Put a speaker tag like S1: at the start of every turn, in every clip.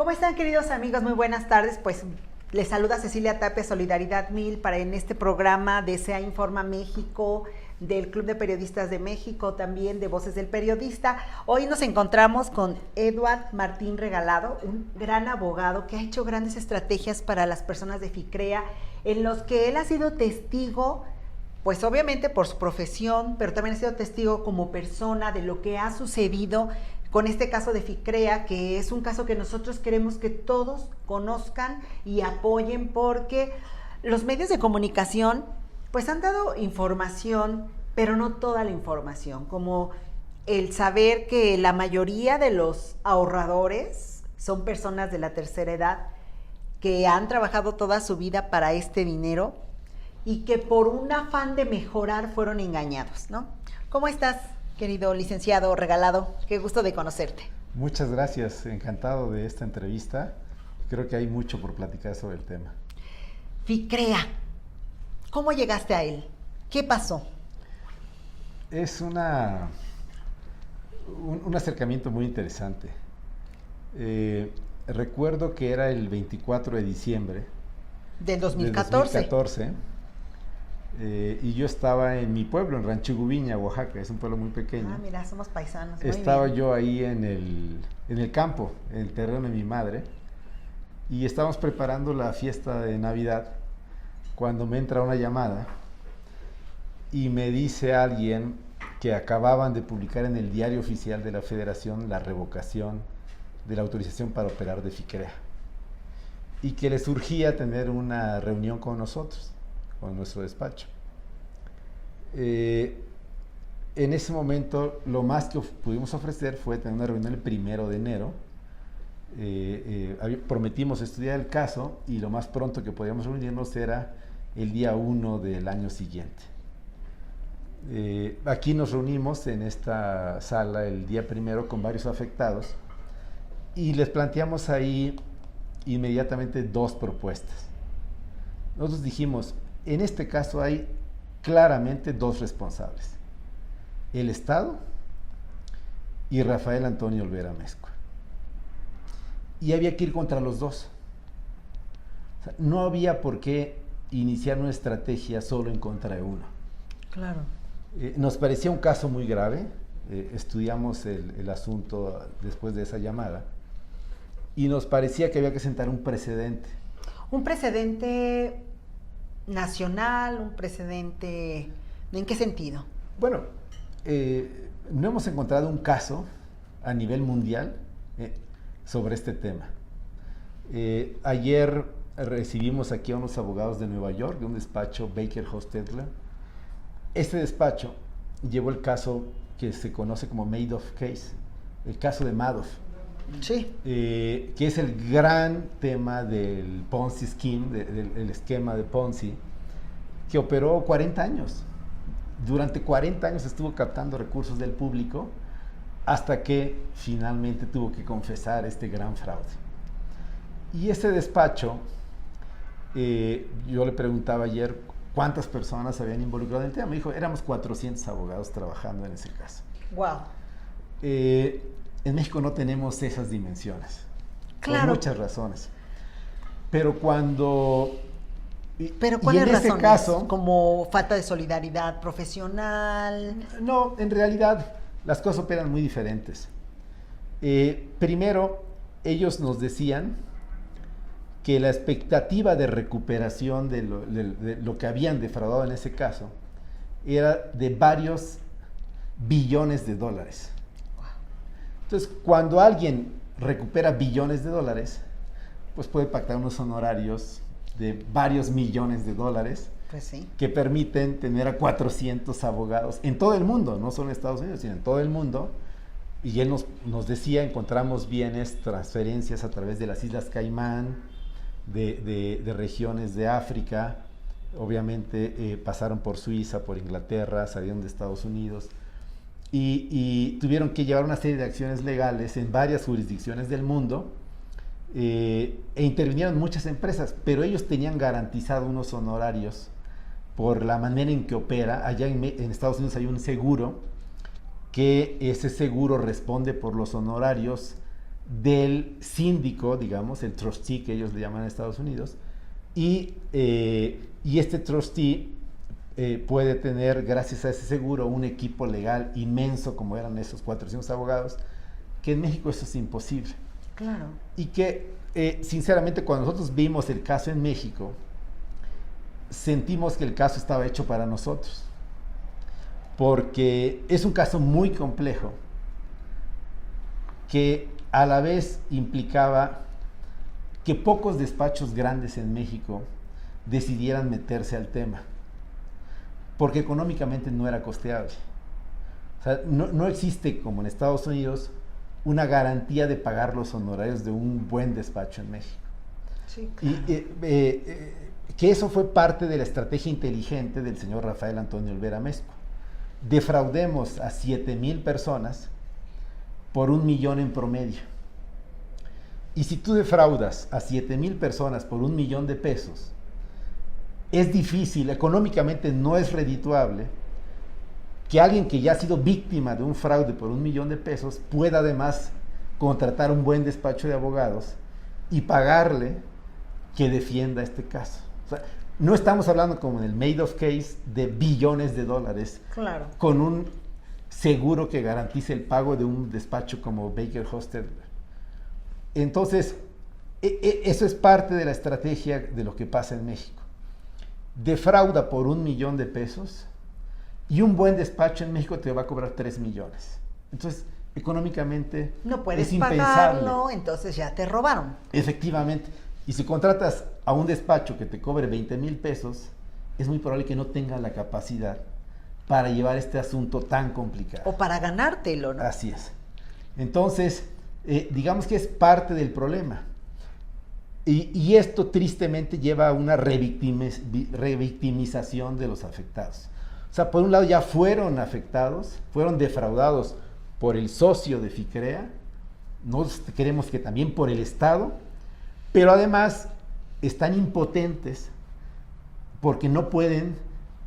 S1: ¿Cómo están, queridos amigos? Muy buenas tardes. Pues les saluda Cecilia Tapia, Solidaridad 1000, para en este programa de SEA Informa México, del Club de Periodistas de México, también de Voces del Periodista. Hoy nos encontramos con Eduard Martín Regalado, un gran abogado que ha hecho grandes estrategias para las personas de FICREA, en los que él ha sido testigo, pues obviamente por su profesión, pero también ha sido testigo como persona de lo que ha sucedido con este caso de FICREA, que es un caso que nosotros queremos que todos conozcan y apoyen, porque los medios de comunicación pues han dado información, pero no toda la información, como el saber que la mayoría de los ahorradores son personas de la tercera edad que han trabajado toda su vida para este dinero y que por un afán de mejorar fueron engañados, ¿no? ¿Cómo estás, querido licenciado Regalado? Qué gusto de conocerte.
S2: Muchas gracias, encantado de esta entrevista. Creo que hay mucho por platicar sobre el tema.
S1: FICREA, ¿cómo llegaste a él? ¿Qué pasó?
S2: Es un acercamiento muy interesante. Recuerdo que era el 24 de diciembre
S1: del 2014.
S2: Y yo estaba en mi pueblo, en Rancho Gubiña, Oaxaca. Es un pueblo muy pequeño.
S1: Ah, mira, somos paisanos.
S2: Estaba yo ahí en el campo, en el terreno de mi madre, y estábamos preparando la fiesta de Navidad cuando me entra una llamada y me dice alguien que acababan de publicar en el Diario Oficial de la Federación la revocación de la autorización para operar de FICREA y que le surgía tener una reunión con nosotros, con nuestro despacho. En ese momento lo más que pudimos ofrecer fue tener una reunión el 1 de enero. Prometimos estudiar el caso y lo más pronto que podíamos reunirnos era el día 1 del año siguiente. Aquí nos reunimos en esta sala el día 1 con varios afectados y les planteamos ahí inmediatamente dos propuestas. Nosotros dijimos, en este caso hay claramente dos responsables: el Estado y Rafael Antonio Olvera Amezcua. Y había que ir contra los dos. O sea, no había por qué iniciar una estrategia solo en contra de uno.
S1: Claro.
S2: Nos parecía un caso muy grave. Estudiamos el asunto después de esa llamada y nos parecía que había que sentar un precedente.
S1: Un precedente nacional, un precedente... ¿En qué sentido?
S2: Bueno, no hemos encontrado un caso a nivel mundial sobre este tema. Ayer recibimos aquí a unos abogados de Nueva York, de un despacho Baker Hostetler. Este despacho llevó el caso que se conoce como Madoff Case, el caso de Madoff.
S1: Sí.
S2: Que es el gran tema del Ponzi Scheme, del esquema de Ponzi, que operó 40 años. Durante 40 años estuvo captando recursos del público hasta que finalmente tuvo que confesar este gran fraude. Y ese despacho, yo le preguntaba ayer cuántas personas se habían involucrado en el tema. Me dijo, éramos 400 abogados trabajando en ese caso.
S1: Wow.
S2: En México no tenemos esas dimensiones,
S1: claro,
S2: por muchas razones. Pero cuando...
S1: ¿Pero cuáles razones?
S2: Este caso,
S1: ¿como falta de solidaridad profesional?
S2: No, en realidad las cosas operan muy diferentes. Primero, ellos nos decían que la expectativa de recuperación de lo que habían defraudado en ese caso era de varios billones de dólares. Entonces, cuando alguien recupera billones de dólares, pues puede pactar unos honorarios de varios millones de dólares,
S1: pues sí,
S2: que permiten tener a 400 abogados en todo el mundo, no solo en Estados Unidos, sino en todo el mundo. Y él nos decía, encontramos bienes, transferencias a través de las Islas Caimán, de regiones de África, obviamente pasaron por Suiza, por Inglaterra, salieron de Estados Unidos, y tuvieron que llevar una serie de acciones legales en varias jurisdicciones del mundo, e intervinieron muchas empresas, pero ellos tenían garantizado unos honorarios por la manera en que opera. Allá en Estados Unidos hay un seguro, que ese seguro responde por los honorarios del síndico, digamos, el trustee que ellos le llaman en Estados Unidos, y este trustee puede tener, gracias a ese seguro, un equipo legal inmenso como eran esos 400 abogados, que en México eso es imposible.
S1: Claro.
S2: Y que, sinceramente, cuando nosotros vimos el caso en México, sentimos que el caso estaba hecho para nosotros, porque es un caso muy complejo, que a la vez implicaba que pocos despachos grandes en México decidieran meterse al tema, porque económicamente no era costeable. O sea, no existe, como en Estados Unidos, una garantía de pagar los honorarios de un buen despacho en México.
S1: Sí, claro.
S2: Y que eso fue parte de la estrategia inteligente del señor Rafael Antonio Olvera Amezcua. Defraudemos a 7,000 personas por 1 millón en promedio. Y si tú defraudas a 7,000 personas por 1 millón de pesos, es difícil, económicamente no es redituable, que alguien que ya ha sido víctima de un fraude por 1 millón de pesos pueda además contratar un buen despacho de abogados y pagarle que defienda este caso. O sea, no estamos hablando como en el Madoff case de billones de dólares,
S1: claro,
S2: con un seguro que garantice el pago de un despacho como Baker Hostetler. Entonces, eso es parte de la estrategia de lo que pasa en México. Defrauda por 1 millón de pesos y un buen despacho en México te va a cobrar 3 millones. Entonces, económicamente
S1: no puedes
S2: es impensable.
S1: pagarlo, entonces ya te robaron.
S2: Efectivamente. Y si contratas a un despacho que te cobre 20,000 pesos, es muy probable que no tenga la capacidad para llevar este asunto tan complicado.
S1: O para ganártelo, ¿no?
S2: Así es. Entonces, digamos que es parte del problema. Y esto tristemente lleva a una revictimización de los afectados. O sea, por un lado ya fueron afectados, fueron defraudados por el socio de FICREA, nosotros queremos que también por el Estado, pero además están impotentes porque no pueden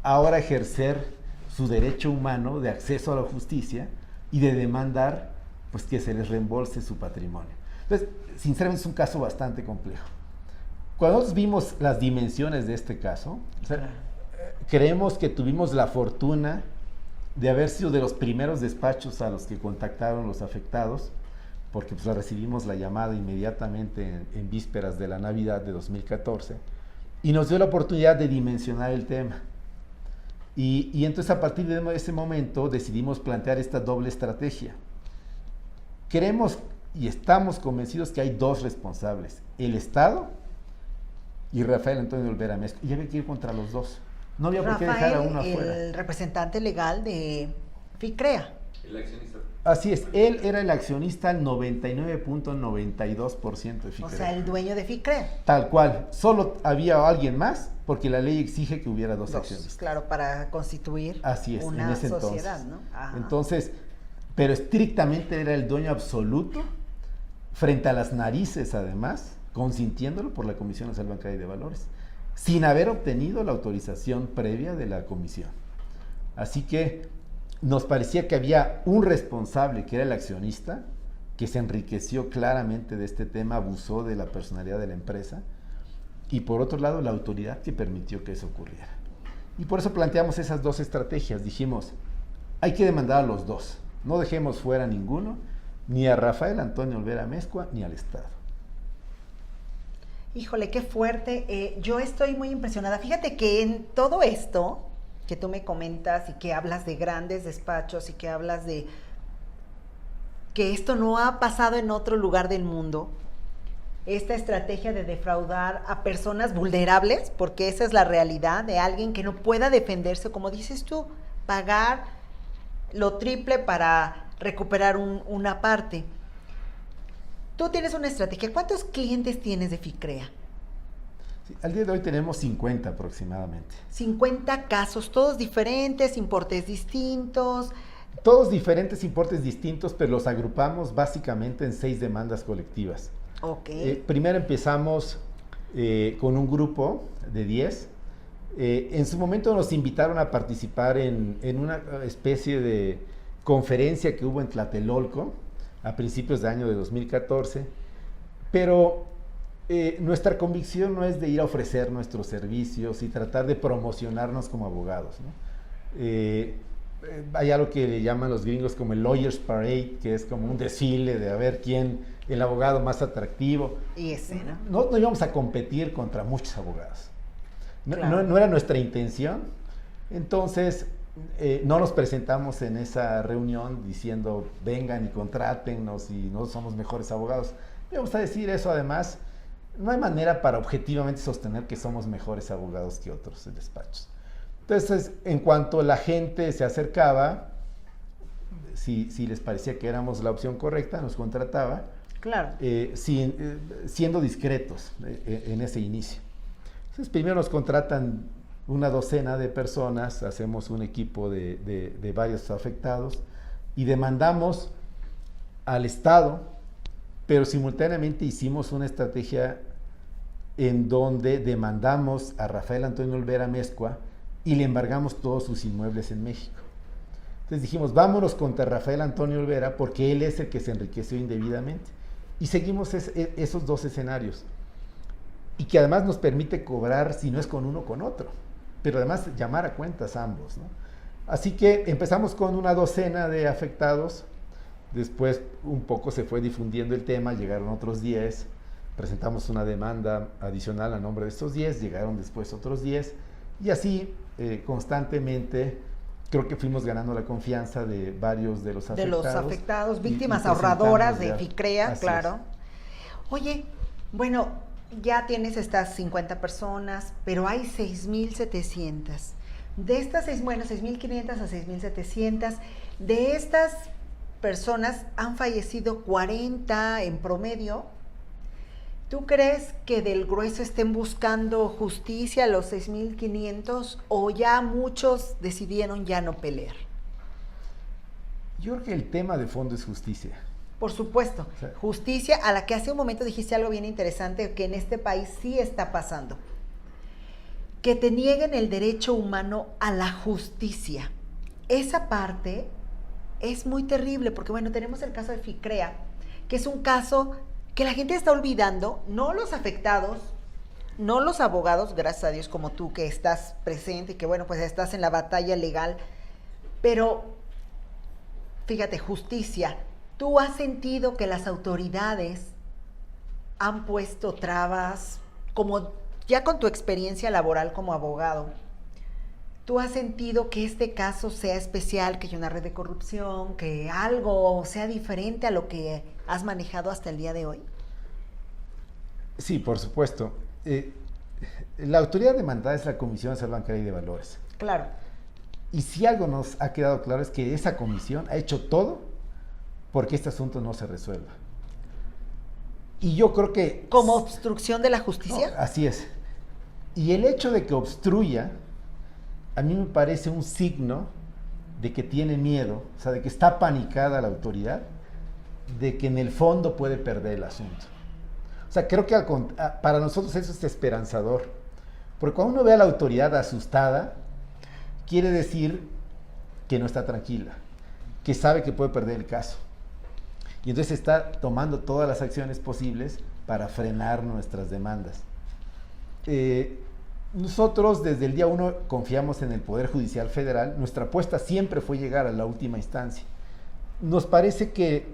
S2: ahora ejercer su derecho humano de acceso a la justicia y de demandar pues que se les reembolse su patrimonio. Entonces, sinceramente es un caso bastante complejo. Cuando nosotros vimos las dimensiones de este caso, o sea, creemos que tuvimos la fortuna de haber sido de los primeros despachos a los que contactaron los afectados, porque pues recibimos la llamada inmediatamente en vísperas de la Navidad de 2014, y nos dio la oportunidad de dimensionar el tema. Y entonces a partir de ese momento decidimos plantear esta doble estrategia. Queremos y estamos convencidos que hay dos responsables, el Estado y Rafael Antonio Olvera Amezcua, y había que ir contra los dos. No había por qué dejar a uno afuera.
S1: El representante legal de FICREA.
S3: El accionista.
S2: Así es, él era el accionista al 99.92% de FICREA.
S1: O sea, el dueño de FICREA.
S2: Tal cual, solo había alguien más porque la ley exige que hubiera dos accionistas.
S1: Claro, para constituir
S2: Así es,
S1: una
S2: en ese
S1: sociedad,
S2: entonces.
S1: ¿no? Ajá.
S2: Entonces, pero estrictamente era el dueño absoluto, frente a las narices además, consintiéndolo por la Comisión Nacional Bancaria y de Valores, sin haber obtenido la autorización previa de la comisión. Así que nos parecía que había un responsable, que era el accionista, que se enriqueció claramente de este tema, abusó de la personalidad de la empresa, y por otro lado la autoridad que permitió que eso ocurriera. Y por eso planteamos esas dos estrategias. Dijimos, hay que demandar a los dos, no dejemos fuera a ninguno, ni a Rafael Antonio Olvera Amezcua, ni al Estado.
S1: Híjole, qué fuerte. Yo estoy muy impresionada. Fíjate que en todo esto que tú me comentas y que hablas de grandes despachos y que hablas de que esto no ha pasado en otro lugar del mundo, esta estrategia de defraudar a personas vulnerables, porque esa es la realidad de alguien que no pueda defenderse, como dices tú, pagar lo triple para recuperar una parte. Tú tienes una estrategia. ¿Cuántos clientes tienes de FICREA?
S2: Sí, al día de hoy tenemos 50 aproximadamente.
S1: 50 casos, todos diferentes, importes distintos.
S2: Todos diferentes, importes distintos, pero los agrupamos básicamente en 6 demandas colectivas.
S1: Ok.
S2: Primero empezamos con un grupo de 10. En su momento nos invitaron a participar en una especie de conferencia que hubo en Tlatelolco, a principios de año de 2014, pero nuestra convicción no es de ir a ofrecer nuestros servicios y tratar de promocionarnos como abogados, ¿no? Hay algo que le llaman los gringos como el Lawyers Parade, que es como un desfile de a ver quién, el abogado más atractivo.
S1: Y ese, ¿no?
S2: No íbamos a competir contra muchos abogados.
S1: Claro.
S2: No era nuestra intención. Entonces, no nos presentamos en esa reunión diciendo vengan y contrátennos y nosotros somos mejores abogados. Vamos a decir eso. Además, no hay manera para objetivamente sostener que somos mejores abogados que otros despachos. Entonces, en cuanto la gente se acercaba, si les parecía que éramos la opción correcta, nos contrataba.
S1: Claro.
S2: Siendo discretos en ese inicio. Entonces, primero nos contratan una docena de personas, hacemos un equipo de varios afectados y demandamos al Estado, pero simultáneamente hicimos una estrategia en donde demandamos a Rafael Antonio Olvera Amezcua y le embargamos todos sus inmuebles en México. Entonces dijimos, vámonos contra Rafael Antonio Olvera porque él es el que se enriqueció indebidamente. Y seguimos esos dos escenarios. Y que además nos permite cobrar, si no es con uno, con otro. Pero además llamar a cuentas a ambos, ¿no? Así que empezamos con una docena de afectados. Después un poco se fue difundiendo el tema, llegaron otros 10. Presentamos una demanda adicional a nombre de estos 10, llegaron después otros 10. Y así constantemente creo que fuimos ganando la confianza de varios de los afectados.
S1: De los afectados, víctimas ahorradoras de FICREA, claro. Oye, bueno, ya tienes estas 50 personas, pero hay 6,700. De estas 6,500 a 6,700, de estas personas han fallecido 40 en promedio. ¿Tú crees que del grueso estén buscando justicia los 6,500 o ya muchos decidieron ya no pelear?
S2: Yo creo que el tema de fondo es justicia.
S1: Por supuesto,
S2: o sea,
S1: justicia a la que hace un momento dijiste algo bien interesante que en este país sí está pasando. Que te nieguen el derecho humano a la justicia. Esa parte es muy terrible porque, bueno, tenemos el caso de FICREA, que es un caso que la gente está olvidando, no los afectados, no los abogados, gracias a Dios como tú que estás presente y que bueno, pues estás en la batalla legal, pero fíjate, justicia, ¿tú has sentido que las autoridades han puesto trabas, como ya con tu experiencia laboral como abogado, tú has sentido que este caso sea especial, que hay una red de corrupción, que algo sea diferente a lo que has manejado hasta el día de hoy?
S2: Sí, por supuesto. La autoridad demandada es la Comisión Nacional Bancaria y de Valores.
S1: Claro.
S2: Y si algo nos ha quedado claro es que esa comisión ha hecho todo porque este asunto no se resuelva. Y yo creo que...
S1: ¿Como obstrucción de la justicia?
S2: No, así es. Y el hecho de que obstruya, a mí me parece un signo de que tiene miedo, o sea, de que está panicada la autoridad, de que en el fondo puede perder el asunto. O sea, creo que para nosotros eso es esperanzador. Porque cuando uno ve a la autoridad asustada, quiere decir que no está tranquila, que sabe que puede perder el caso. Y entonces está tomando todas las acciones posibles para frenar nuestras demandas. Nosotros desde el día 1 confiamos en el Poder Judicial Federal. Nuestra apuesta siempre fue llegar a la última instancia. Nos parece que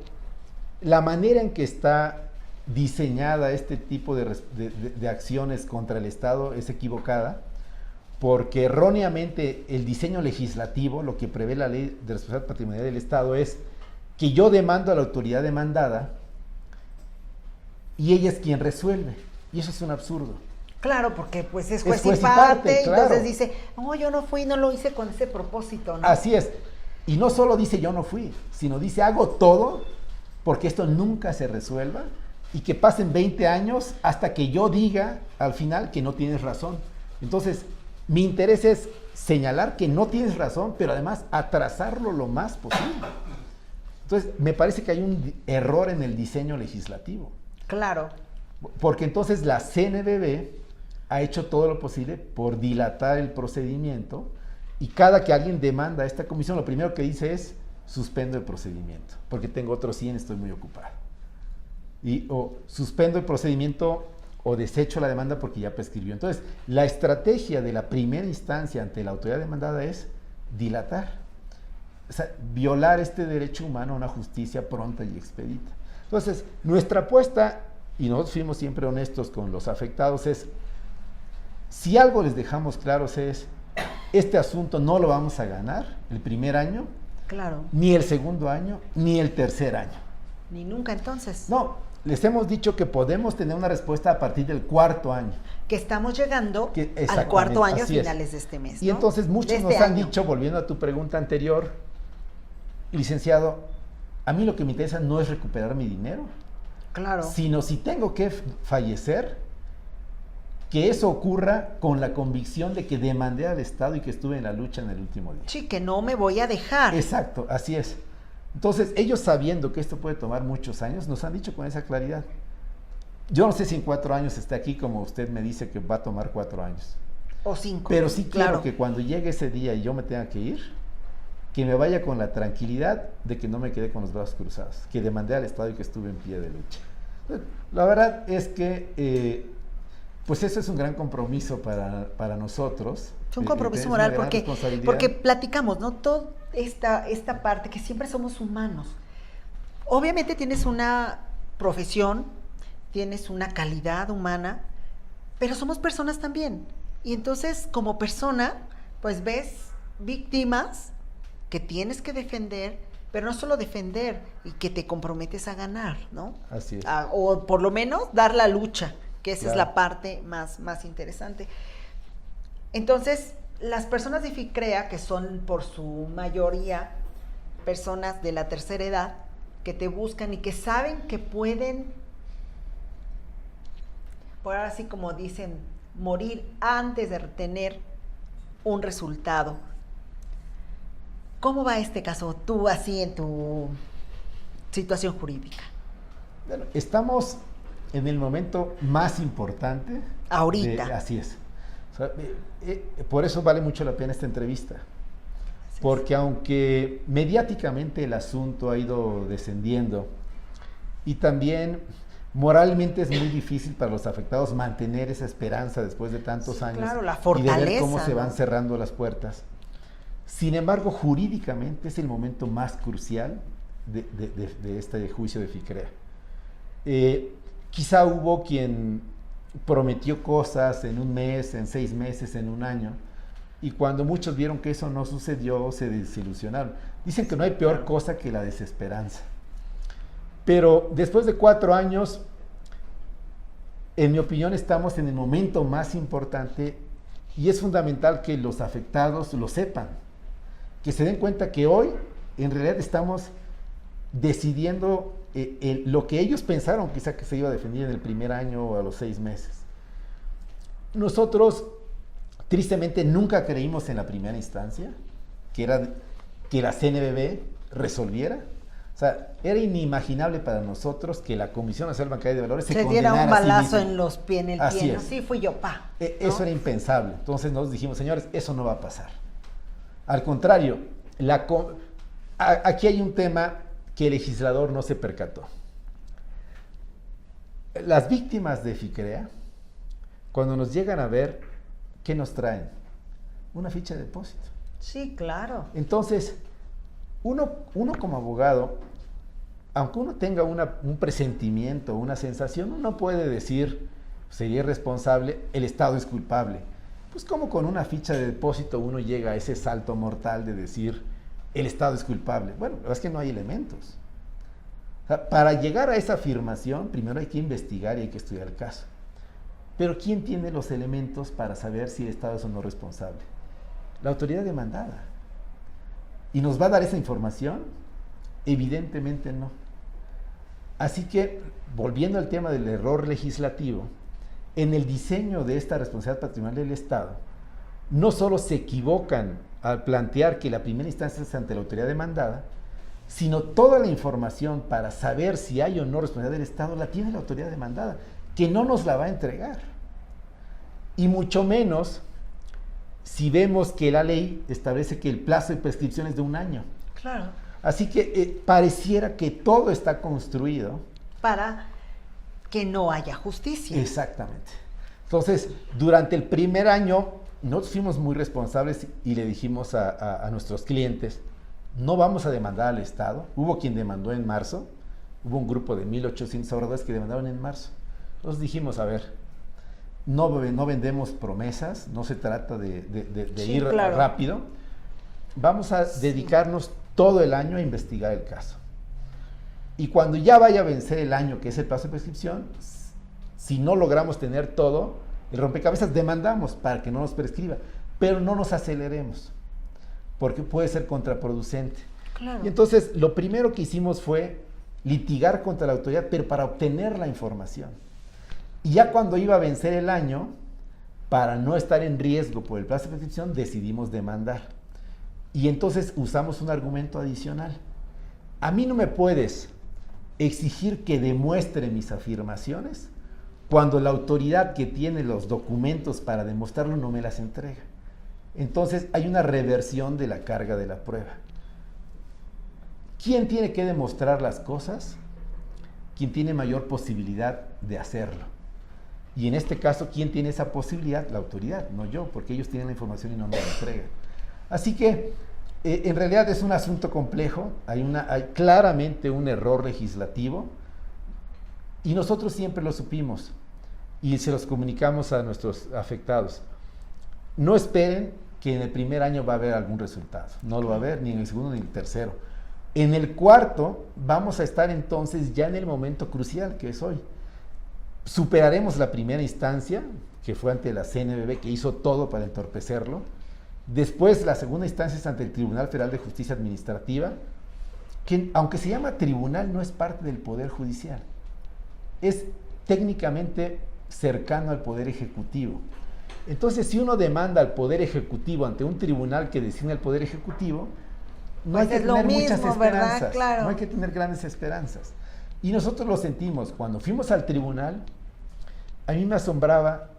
S2: la manera en que está diseñada este tipo de acciones contra el Estado es equivocada, porque erróneamente el diseño legislativo, lo que prevé la Ley de Responsabilidad Patrimonial del Estado, es que yo demando a la autoridad demandada y ella es quien resuelve. Y eso es un absurdo.
S1: Claro, porque pues es juez y parte, claro. Entonces dice, no, yo no fui, no lo hice con ese propósito, ¿no?
S2: Así es. Y no solo dice yo no fui, sino dice hago todo porque esto nunca se resuelva y que pasen 20 años hasta que yo diga al final que no tienes razón. Entonces, mi interés es señalar que no tienes razón, pero además atrasarlo lo más posible. Entonces, me parece que hay un error en el diseño legislativo.
S1: Claro.
S2: Porque entonces la CNBV ha hecho todo lo posible por dilatar el procedimiento y cada que alguien demanda a esta comisión, lo primero que dice es, suspendo el procedimiento, porque tengo otros 100, estoy muy ocupado. O suspendo el procedimiento o desecho la demanda porque ya prescribió. Entonces, la estrategia de la primera instancia ante la autoridad demandada es dilatar, o sea, violar este derecho humano a una justicia pronta y expedita. Entonces, nuestra apuesta, y nosotros fuimos siempre honestos con los afectados, es, si algo les dejamos claros es, este asunto no lo vamos a ganar el primer año,
S1: claro,
S2: ni el segundo año, ni el tercer año.
S1: Ni nunca entonces.
S2: No, les hemos dicho que podemos tener una respuesta a partir del cuarto año.
S1: Que estamos llegando al cuarto año a finales de este mes, ¿no?
S2: Y entonces muchos nos han dicho, volviendo a tu pregunta anterior, licenciado, a mí lo que me interesa no es recuperar mi dinero,
S1: claro,
S2: sino si tengo que fallecer, que eso ocurra con la convicción de que demandé al Estado y que estuve en la lucha en el último día.
S1: Sí, que no me voy a dejar.
S2: Exacto, así es. Entonces, ellos sabiendo que esto puede tomar muchos años, nos han dicho con esa claridad. Yo no sé si en 4 años esté aquí, como usted me dice que va a tomar 4 años.
S1: O 5.
S2: Pero sí quiero que cuando llegue ese día y yo me tenga que ir, que me vaya con la tranquilidad de que no me quedé con los brazos cruzados, que demandé al Estado y que estuve en pie de lucha. La verdad es que, pues eso es un gran compromiso para nosotros.
S1: Es un compromiso moral porque platicamos, ¿no? Toda esta parte que siempre somos humanos. Obviamente tienes una profesión, tienes una calidad humana, pero somos personas también. Y entonces, como persona, pues ves víctimas que tienes que defender, pero no solo defender, y que te comprometes a ganar, ¿no?
S2: Así es.
S1: O por lo menos dar la lucha, que esa
S2: claro,
S1: es la parte más interesante. Entonces, las personas de FICREA, que son por su mayoría personas de la tercera edad, que te buscan y que saben que pueden, por ahora sí como dicen, morir antes de tener un resultado. ¿Cómo va este caso, tú así en tu situación jurídica?
S2: Bueno, estamos en el momento más importante.
S1: Ahorita.
S2: Así es. O sea, por eso vale mucho la pena esta entrevista. Porque aunque mediáticamente el asunto ha ido descendiendo y también moralmente es muy difícil para los afectados mantener esa esperanza después de tantos años,
S1: claro, la fortaleza,
S2: y de ver cómo se van
S1: ¿no?
S2: cerrando las puertas. Sin embargo, jurídicamente es el momento más crucial de este juicio de FICREA. Quizá hubo quien prometió cosas en un mes, en 6 meses, en un año, y cuando muchos vieron que eso no sucedió, se desilusionaron. Dicen que no hay peor cosa que la desesperanza. Pero después de 4 años, en mi opinión, estamos en el momento más importante y es fundamental que los afectados lo sepan, que se den cuenta que hoy, en realidad, estamos decidiendo lo que ellos pensaron quizá que se iba a definir en el primer año o a los 6 meses. Nosotros, tristemente, nunca creímos en la primera instancia, que era que la CNBB resolviera. O sea, era inimaginable para nosotros que la Comisión Nacional Bancaria de Valores se
S1: diera un balazo en los pies, en el
S2: Así
S1: pie.
S2: es.
S1: Sí, fui yo, pa.
S2: Eso
S1: ¿no?
S2: era impensable. Entonces nos dijimos, señores, eso no va a pasar. Al contrario, aquí hay un tema que el legislador no se percató. Las víctimas de FICREA, cuando nos llegan a ver, ¿qué nos traen? Una ficha de depósito.
S1: Sí, claro.
S2: Entonces, uno como abogado, aunque uno tenga un presentimiento, una sensación, uno puede decir, sería irresponsable, el Estado es culpable. Pues como con una ficha de depósito uno llega a ese salto mortal de decir, el Estado es culpable. Bueno, la verdad es que no hay elementos. O sea, para llegar a esa afirmación, primero hay que investigar y hay que estudiar el caso. Pero ¿quién tiene los elementos para saber si el Estado es o no responsable? La autoridad demandada. ¿Y nos va a dar esa información? Evidentemente no. Así que, volviendo al tema del error legislativo, en el diseño de esta responsabilidad patrimonial del Estado, no solo se equivocan al plantear que la primera instancia es ante la autoridad demandada, sino toda la información para saber si hay o no responsabilidad del Estado la tiene la autoridad demandada, que no nos la va a entregar. Y mucho menos si vemos que la ley establece que el plazo de prescripción es de 1 año.
S1: Claro.
S2: Así que pareciera que todo está construido
S1: para que no haya justicia.
S2: Exactamente. Entonces, durante el primer año, nosotros fuimos muy responsables y le dijimos a nuestros clientes, no vamos a demandar al Estado. Hubo quien demandó en marzo, hubo un grupo de 1,800 ahorradores que demandaron en marzo. Entonces dijimos, a ver, no vendemos promesas, no se trata de
S1: Sí,
S2: ir
S1: claro.
S2: rápido. Vamos a dedicarnos todo el año a investigar el caso. Y cuando ya vaya a vencer el año, que es el plazo de prescripción, si no logramos tener todo, el rompecabezas demandamos para que no nos prescriba, pero no nos aceleremos, porque puede ser contraproducente.
S1: Claro.
S2: Y entonces, lo primero que hicimos fue litigar contra la autoridad, pero para obtener la información. Y ya cuando iba a vencer el año, para no estar en riesgo por el plazo de prescripción, decidimos demandar. Y entonces usamos un argumento adicional. A mí no me puedes exigir que demuestre mis afirmaciones cuando la autoridad que tiene los documentos para demostrarlo no me las entrega. Entonces hay una reversión de la carga de la prueba. ¿Quién tiene que demostrar las cosas? Quien tiene mayor posibilidad de hacerlo. Y en este caso, ¿quién tiene esa posibilidad? La autoridad, no yo, porque ellos tienen la información y no me la entregan. Así que, en realidad es un asunto complejo, hay claramente un error legislativo, y nosotros siempre lo supimos, y se los comunicamos a nuestros afectados. No esperen que en el primer año va a haber algún resultado, no lo va a haber, ni en el segundo ni en el tercero. En el cuarto vamos a estar entonces ya en el momento crucial, que es hoy. Superaremos la primera instancia, que fue ante la CNBV, que hizo todo para entorpecerlo. Después, la segunda instancia es ante el Tribunal Federal de Justicia Administrativa, que aunque se llama tribunal, no es parte del Poder Judicial. Es técnicamente cercano al Poder Ejecutivo. Entonces, si uno demanda al Poder Ejecutivo ante un tribunal que designa el Poder Ejecutivo, no hay que tener muchas esperanzas,
S1: claro.
S2: no hay que tener grandes esperanzas. Y nosotros lo sentimos. Cuando fuimos al tribunal, a mí me asombraba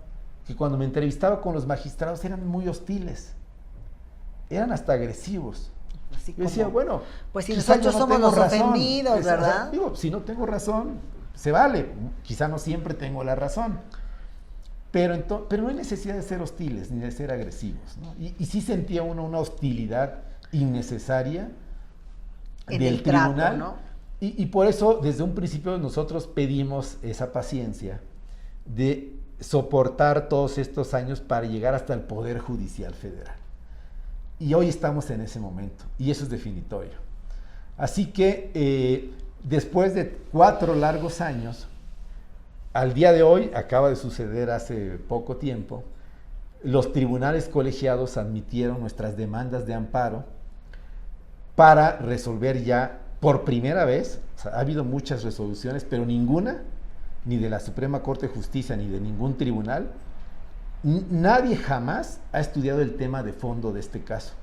S2: que cuando me entrevistaba con los magistrados eran muy hostiles, eran hasta agresivos.
S1: Así
S2: Yo decía, bueno,
S1: pues si
S2: quizá
S1: nosotros
S2: yo no
S1: somos
S2: tengo
S1: los
S2: razón.
S1: ofendidos,
S2: O sea,
S1: ¿verdad?
S2: digo, si no tengo razón, se vale. Quizá no siempre tengo la razón. Pero no hay necesidad de ser hostiles ni de ser agresivos, ¿no? Y sí sentía uno una hostilidad innecesaria del tribunal,
S1: trato, ¿no?
S2: Y por eso desde un principio nosotros pedimos esa paciencia de soportar todos estos años para llegar hasta el Poder Judicial Federal. Y hoy estamos en ese momento, y eso es definitorio. Así que después de 4 largos años, al día de hoy, acaba de suceder hace poco tiempo, los tribunales colegiados admitieron nuestras demandas de amparo para resolver ya por primera vez. O sea, ha habido muchas resoluciones, pero ninguna, ni de la Suprema Corte de Justicia, ni de ningún tribunal, nadie jamás ha estudiado el tema de fondo de este caso.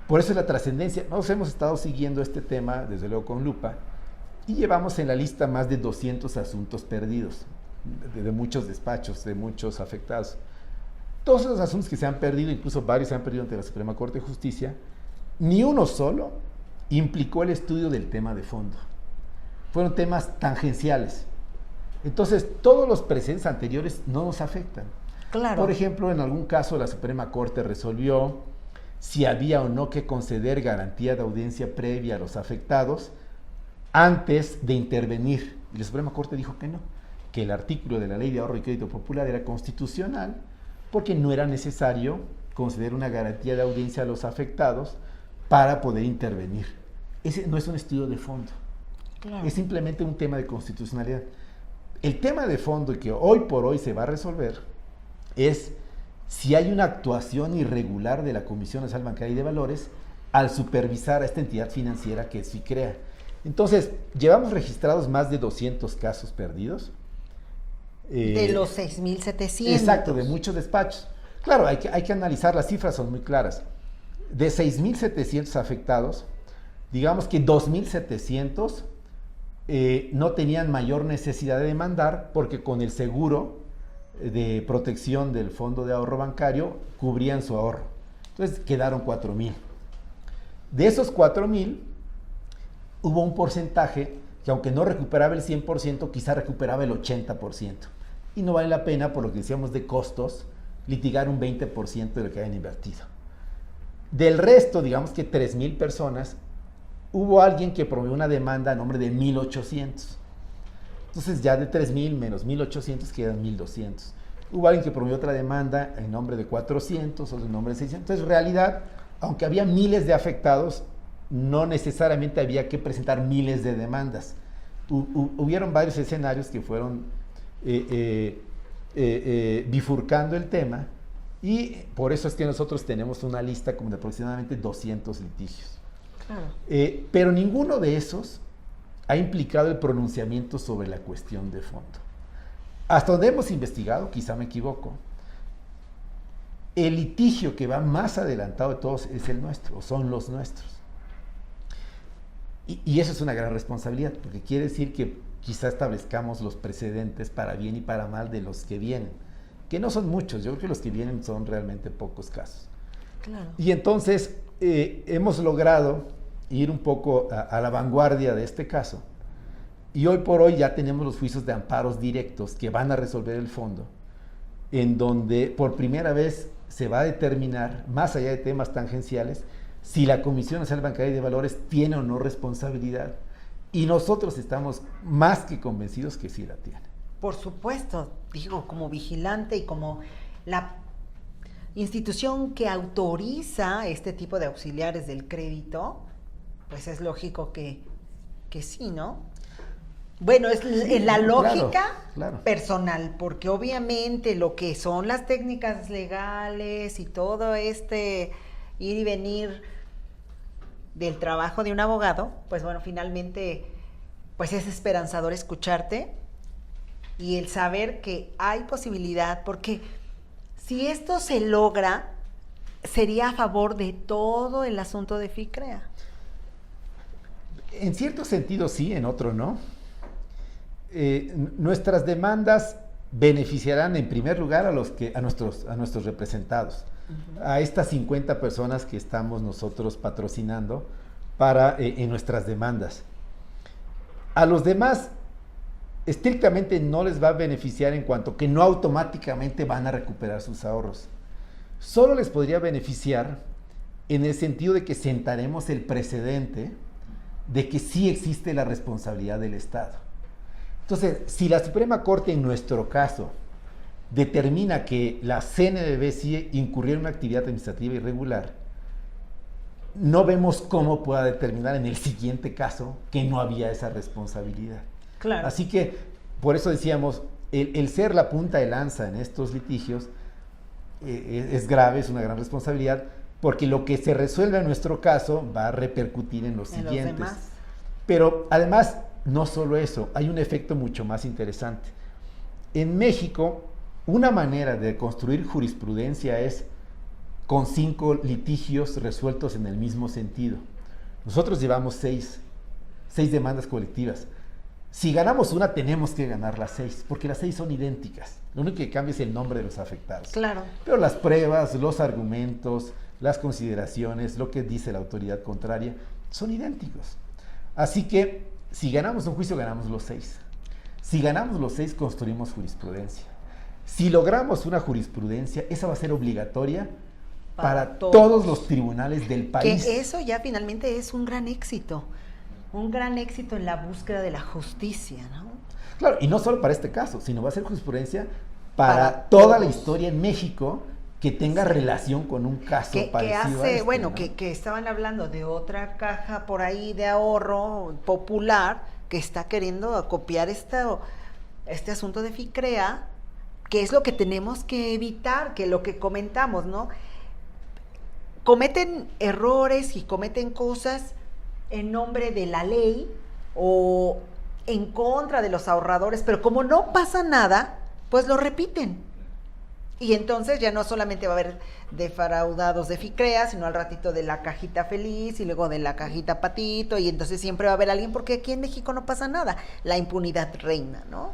S2: Por eso es la trascendencia. Nosotros hemos estado siguiendo este tema, desde luego con lupa, y llevamos en la lista más de 200 asuntos perdidos, de muchos despachos, de muchos afectados. Todos esos asuntos que se han perdido, incluso varios se han perdido ante la Suprema Corte de Justicia, ni uno solo implicó el estudio del tema de fondo. Fueron temas tangenciales. Entonces, todos los precedentes anteriores no nos afectan.
S1: Claro.
S2: Por ejemplo, en algún caso la Suprema Corte resolvió si había o no que conceder garantía de audiencia previa a los afectados antes de intervenir. Y la Suprema Corte dijo que no, que el artículo de la Ley de Ahorro y Crédito Popular era constitucional porque no era necesario conceder una garantía de audiencia a los afectados para poder intervenir. Ese no es un estudio de fondo,
S1: Claro.
S2: es simplemente un tema de constitucionalidad. El tema de fondo y que hoy por hoy se va a resolver es si hay una actuación irregular de la Comisión Nacional Bancaria y de Valores al supervisar a esta entidad financiera que sí crea. Entonces, llevamos registrados más de 200 casos perdidos.
S1: De los 6,700.
S2: Exacto, de muchos despachos. Claro, hay que analizar, las cifras son muy claras. De 6,700 afectados, digamos que 2,700 no tenían mayor necesidad de demandar porque con el seguro de protección del Fondo de Ahorro Bancario cubrían su ahorro. Entonces quedaron 4,000. De esos 4,000, hubo un porcentaje que aunque no recuperaba el 100%, quizá recuperaba el 80%. Y no vale la pena, por lo que decíamos de costos, litigar un 20% de lo que hayan invertido. Del resto, digamos que 3,000 personas, hubo alguien que promovió una demanda a nombre de 1,800. Entonces ya de 3,000 menos 1,800 quedan 1,200. Hubo alguien que promovió otra demanda en nombre de 400, otro en nombre de 600. Entonces, en realidad, aunque había miles de afectados, no necesariamente había que presentar miles de demandas. Hubieron varios escenarios que fueron bifurcando el tema, y por eso es que nosotros tenemos una lista como de aproximadamente 200 litigios.
S1: Claro.
S2: Pero ninguno de esos ha implicado el pronunciamiento sobre la cuestión de fondo. Hasta donde hemos investigado, quizá me equivoco, el litigio que va más adelantado de todos es el nuestro, o son los nuestros. Y eso es una gran responsabilidad, porque quiere decir que quizá establezcamos los precedentes para bien y para mal de los que vienen, que no son muchos. Yo creo que los que vienen son realmente pocos casos.
S1: Claro.
S2: Y entonces hemos logrado ir un poco a la vanguardia de este caso, y hoy por hoy ya tenemos los juicios de amparos directos que van a resolver el fondo, en donde por primera vez se va a determinar, más allá de temas tangenciales, si la Comisión Nacional Bancaria y de Valores tiene o no responsabilidad. Y nosotros estamos más que convencidos que sí la tiene.
S1: Por supuesto, digo, como vigilante y como la institución que autoriza este tipo de auxiliares del crédito, pues es lógico que sí, ¿no? Bueno, es en la lógica
S2: claro.
S1: personal, porque obviamente lo que son las técnicas legales y todo ir y venir del trabajo de un abogado, pues bueno, finalmente pues es esperanzador escucharte y el saber que hay posibilidad, porque si esto se logra, sería a favor de todo el asunto de FICREA.
S2: En cierto sentido sí, en otro no. Nuestras demandas beneficiarán en primer lugar a nuestros representados, a estas 50 personas que estamos nosotros patrocinando en nuestras demandas. A los demás estrictamente no les va a beneficiar, en cuanto que no automáticamente van a recuperar sus ahorros. Solo les podría beneficiar en el sentido de que sentaremos el precedente de que sí existe la responsabilidad del Estado. Entonces, si la Suprema Corte en nuestro caso determina que la CNBV sí incurrió en una actividad administrativa irregular, no vemos cómo pueda determinar en el siguiente caso que no había esa responsabilidad.
S1: Claro.
S2: Así que, por eso decíamos, el ser la punta de lanza en estos litigios es grave, es una gran responsabilidad, porque lo que se resuelve en nuestro caso va a repercutir en los siguientes.
S1: Los demás.
S2: Pero además, no solo eso, hay un efecto mucho más interesante. En México, una manera de construir jurisprudencia es con 5 litigios resueltos en el mismo sentido. Nosotros llevamos 6 demandas colectivas. Si ganamos una, tenemos que ganar las 6, porque las 6 son idénticas. Lo único que cambia es el nombre de los afectados.
S1: Claro.
S2: Pero las pruebas, los argumentos, las consideraciones, lo que dice la autoridad contraria, son idénticos. Así que, si ganamos un juicio, ganamos los 6. Si ganamos los 6, construimos jurisprudencia. Si logramos una jurisprudencia, esa va a ser obligatoria para todos los tribunales del país.
S1: Que eso ya finalmente es un gran éxito en la búsqueda de la justicia, ¿no?
S2: Claro, y no solo para este caso, sino va a ser jurisprudencia para toda la historia en México que tenga relación con un caso parecido a este,
S1: bueno,
S2: ¿no?
S1: que estaban hablando de otra caja por ahí de ahorro popular que está queriendo copiar este asunto de FICREA, que es lo que tenemos que evitar, que lo que comentamos, ¿no? Cometen errores y cometen cosas en nombre de la ley o en contra de los ahorradores, pero como no pasa nada, pues lo repiten. Y entonces ya no solamente va a haber defraudados de FICREA, sino al ratito de la cajita feliz y luego de la cajita patito, y entonces siempre va a haber alguien, porque aquí en México no pasa nada, la impunidad reina, ¿no?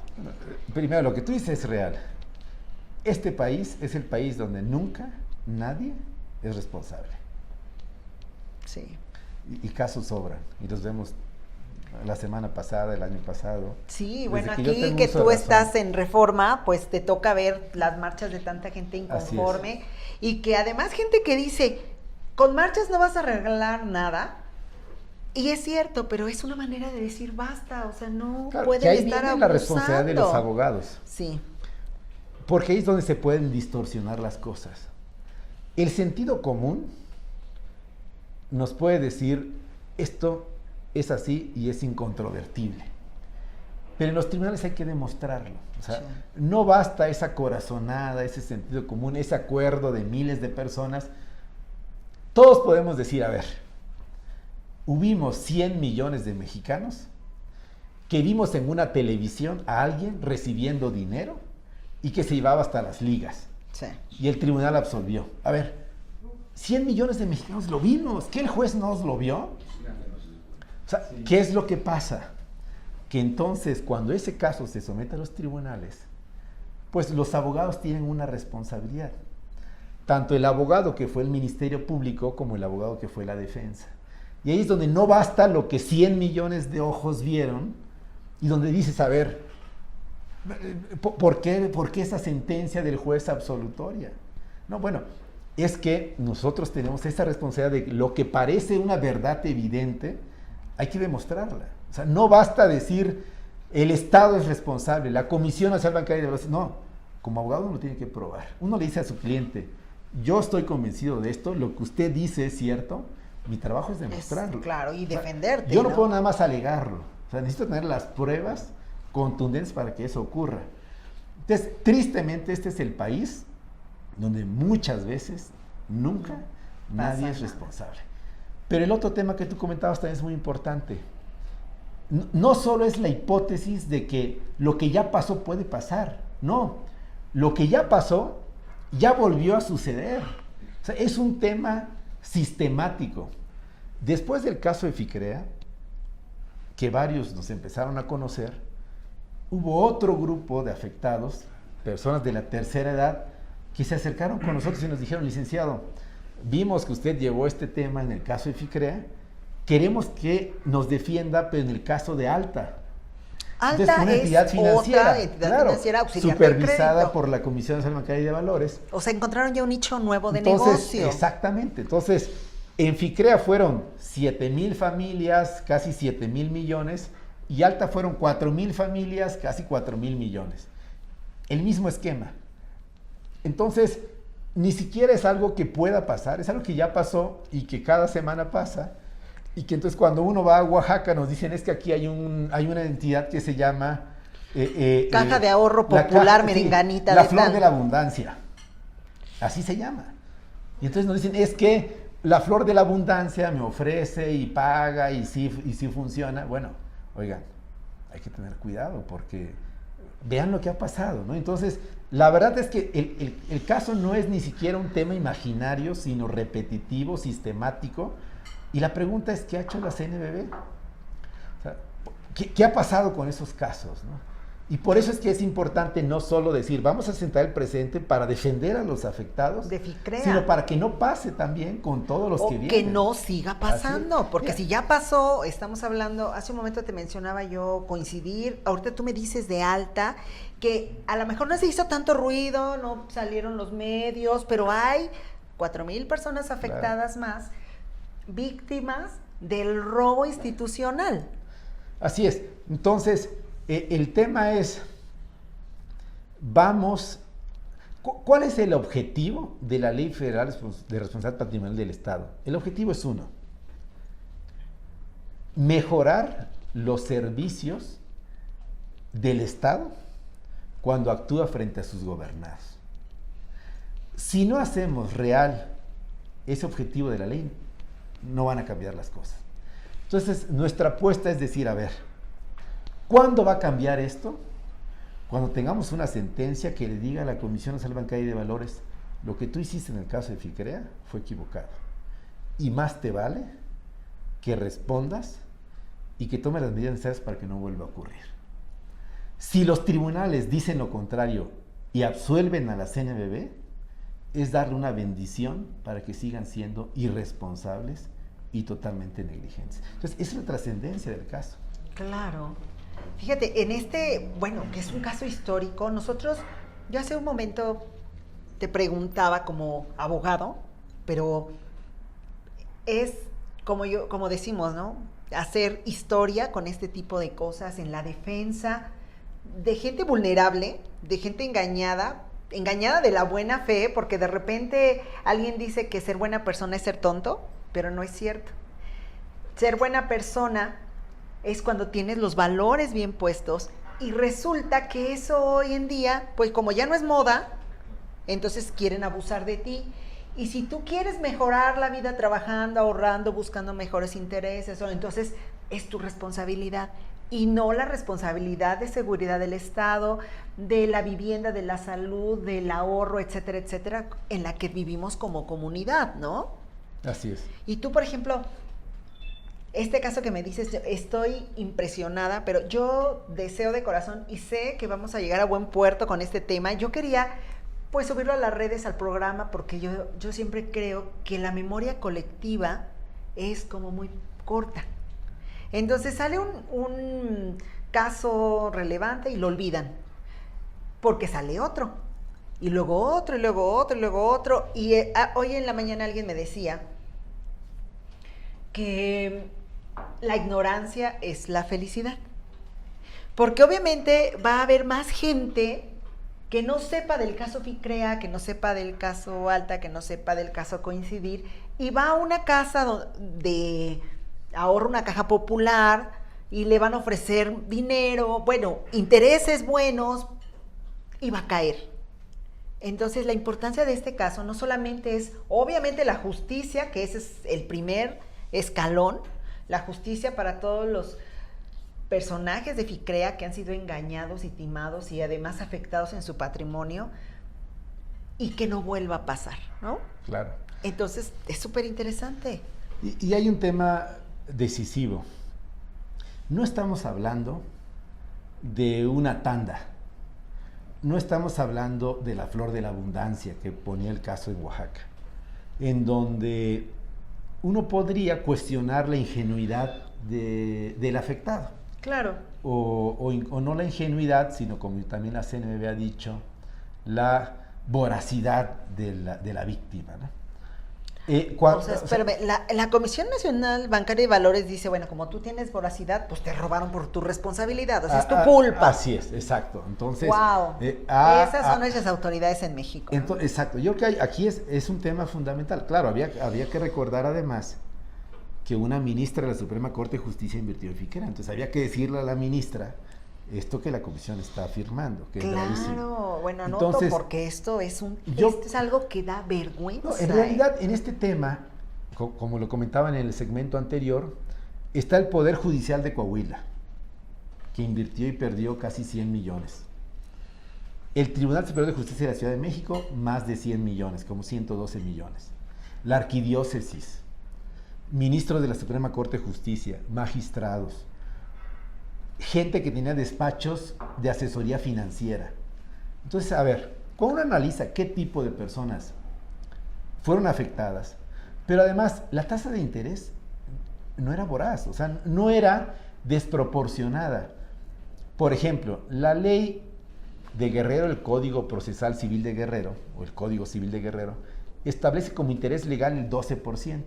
S2: Primero, lo que tú dices es real. Este país es el país donde nunca nadie es responsable.
S1: Sí.
S2: Y casos sobran, y los vemos la semana pasada, el año pasado.
S1: Sí,
S2: Desde
S1: bueno,
S2: que yo
S1: aquí
S2: tengo
S1: que
S2: uso
S1: tú
S2: de razón.
S1: estás en Reforma, pues te toca ver las marchas de tanta gente inconforme y que además gente que dice, con marchas no vas a arreglar nada. Y es cierto, pero es una manera de decir basta, o sea, no
S2: Claro,
S1: pueden
S2: que ahí
S1: estar
S2: viene la responsabilidad de los
S1: abusando.
S2: abogados,
S1: Sí,
S2: porque ahí es donde se pueden distorsionar las cosas. El sentido común nos puede decir esto es así y es incontrovertible, pero en los tribunales hay que demostrarlo. O sea,
S1: Sí.
S2: no basta esa corazonada, ese sentido común, ese acuerdo de miles de personas. Todos podemos decir, a ver, hubimos 100 millones de mexicanos que vimos en una televisión a alguien recibiendo dinero y que se llevaba hasta las ligas.
S1: sí.
S2: Y el tribunal absolvió. A ver, 100 millones de mexicanos lo vimos. ¿Que el juez no lo vio? O sea, ¿qué es lo que pasa? Que entonces, cuando ese caso se somete a los tribunales, pues los abogados tienen una responsabilidad. Tanto el abogado que fue el Ministerio Público como el abogado que fue la defensa. Y ahí es donde no basta lo que 100 millones de ojos vieron y donde dices, a ver, ¿por qué esa sentencia del juez absolutoria? No, bueno, es que nosotros tenemos esa responsabilidad de lo que parece una verdad evidente, hay que demostrarla. O sea, no basta decir, el Estado es responsable, la Comisión Nacional Bancaria de Valores. No, como abogado uno tiene que probar. Uno le dice a su cliente, yo estoy convencido de esto, lo que usted dice es cierto, mi trabajo es demostrarlo.
S1: Claro, y
S2: O sea,
S1: defenderte.
S2: yo no puedo nada más alegarlo. O sea, necesito tener las pruebas contundentes para que eso ocurra. Entonces, tristemente, este es el país donde muchas veces, nunca, nadie es responsable. Pero el otro tema que tú comentabas también es muy importante. No solo es la hipótesis de que lo que ya pasó puede pasar. No, lo que ya pasó ya volvió a suceder. O sea, es un tema sistemático. Después del caso de Ficrea, que varios nos empezaron a conocer, hubo otro grupo de afectados, personas de la tercera edad, que se acercaron con nosotros y nos dijeron, licenciado, vimos que usted llevó este tema en el caso de Ficrea, queremos que nos defienda, pero en el caso de Alta.
S1: Alta
S2: Entonces, una entidad
S1: es
S2: financiera,
S1: otra entidad financiera auxiliar del
S2: supervisada
S1: crédito.
S2: por la Comisión Nacional Bancaria y de Valores.
S1: O sea, encontraron ya un nicho nuevo de
S2: Entonces,
S1: negocio.
S2: exactamente. Entonces, en Ficrea fueron 7,000 familias, casi 7,000 millones, y Alta fueron 4,000 familias, casi 4,000 millones. El mismo esquema. Entonces, ni siquiera es algo que pueda pasar, es algo que ya pasó y que cada semana pasa, y que entonces cuando uno va a Oaxaca nos dicen es que aquí hay una entidad que se llama...
S1: Caja de Ahorro Popular Merenganita.
S2: La Flor de la Abundancia. Así se llama. Y entonces nos dicen, es que la Flor de la Abundancia me ofrece y paga y sí funciona. Bueno, oigan, hay que tener cuidado porque vean lo que ha pasado, ¿no? Entonces, la verdad es que el caso no es ni siquiera un tema imaginario, sino repetitivo, sistemático. Y la pregunta es, ¿qué ha hecho la CNBB? O sea, ¿qué ha pasado con esos casos, ¿no? Y por eso es que es importante no solo decir, vamos a sentar el presente para defender a los afectados,
S1: de Ficrea,
S2: sino para que no pase también con todos los que vienen.
S1: que no siga pasando, porque
S2: Mira,
S1: si ya pasó, estamos hablando, hace un momento te mencionaba yo coincidir, ahorita tú me dices de Alta, que a lo mejor no se hizo tanto ruido, no salieron los medios, pero hay 4,000 personas afectadas más, víctimas del robo institucional.
S2: Así es. Entonces, el tema es, ¿cuál es el objetivo de la Ley Federal de Responsabilidad Patrimonial del Estado? El objetivo es uno, mejorar los servicios del Estado cuando actúa frente a sus gobernados. Si no hacemos real ese objetivo de la ley, no van a cambiar las cosas. Entonces, nuestra apuesta es decir, a ver, ¿cuándo va a cambiar esto? Cuando tengamos una sentencia que le diga a la Comisión Nacional Bancaria y de Valores, lo que tú hiciste en el caso de Ficrea fue equivocado. Y más te vale que respondas y que tomes las medidas necesarias para que no vuelva a ocurrir. Si los tribunales dicen lo contrario y absuelven a la CNBB, es darle una bendición para que sigan siendo irresponsables y totalmente negligentes. Entonces, esa es la trascendencia del caso.
S1: Claro. Fíjate, en este, bueno, que es un caso histórico, nosotros, yo hace un momento te preguntaba como abogado, pero es como decimos, ¿no? Hacer historia con este tipo de cosas en la defensa de gente vulnerable, de gente engañada de la buena fe, porque de repente alguien dice que ser buena persona es ser tonto, pero no es cierto. Ser buena persona es cuando tienes los valores bien puestos y resulta que eso hoy en día, pues como ya no es moda, entonces quieren abusar de ti. Y si tú quieres mejorar la vida trabajando, ahorrando, buscando mejores intereses, entonces es tu responsabilidad y no la responsabilidad de seguridad del Estado, de la vivienda, de la salud, del ahorro, etcétera, etcétera, en la que vivimos como comunidad, ¿no?
S2: Así es.
S1: Y tú, por ejemplo, este caso que me dices, estoy impresionada, pero yo deseo de corazón y sé que vamos a llegar a buen puerto con este tema. Yo quería pues subirlo a las redes, al programa, porque yo siempre creo que la memoria colectiva es como muy corta. Entonces sale un caso relevante y lo olvidan, porque sale otro, y luego otro, y luego otro, y luego otro. Y hoy en la mañana alguien me decía que la ignorancia es la felicidad, porque obviamente va a haber más gente que no sepa del caso FICREA, que no sepa del caso Alta, que no sepa del caso Coincidir, y va a una casa de ahorro, una caja popular, y le van a ofrecer dinero, bueno, intereses buenos, y va a caer. Entonces, la importancia de este caso no solamente es, obviamente, la justicia, que ese es el primer escalón, la justicia para todos los personajes de FICREA que han sido engañados y timados y además afectados en su patrimonio, y que no vuelva a pasar, ¿no?
S2: Claro.
S1: Entonces, es súper interesante.
S2: Y hay un tema decisivo. No estamos hablando de una tanda. No estamos hablando de la flor de la abundancia que ponía el caso en Oaxaca, en donde uno podría cuestionar la ingenuidad del afectado.
S1: Claro.
S2: O no la ingenuidad, sino como también la CNBB ha dicho, la voracidad de la víctima, ¿no?
S1: Espérame, la Comisión Nacional Bancaria y Valores dice, bueno, como tú tienes voracidad, pues te robaron por tu responsabilidad, o sea, es tu culpa.
S2: Así es, exacto. Entonces,
S1: wow. Esas son nuestras autoridades en México.
S2: Exacto, yo creo que aquí es un tema fundamental. Claro, había que recordar además que una ministra de la Suprema Corte de Justicia invirtió en FICREA, entonces había que decirle a la ministra esto que la comisión está afirmando, que
S1: claro,
S2: es gravísimo.
S1: Bueno, anoto, entonces, porque esto es esto es algo que da vergüenza.
S2: No, en realidad, en este tema, como lo comentaba en el segmento anterior, está el Poder Judicial de Coahuila, que invirtió y perdió casi 100 millones. El Tribunal Superior de Justicia de la Ciudad de México, más de 100 millones, como 112 millones. La Arquidiócesis, ministros de la Suprema Corte de Justicia, magistrados, gente que tenía despachos de asesoría financiera. Entonces, a ver, cuando uno analiza qué tipo de personas fueron afectadas, pero además la tasa de interés no era voraz, o sea, no era desproporcionada. Por ejemplo, la ley de Guerrero, el Código Procesal Civil de Guerrero, o el Código Civil de Guerrero, establece como interés legal el 12%.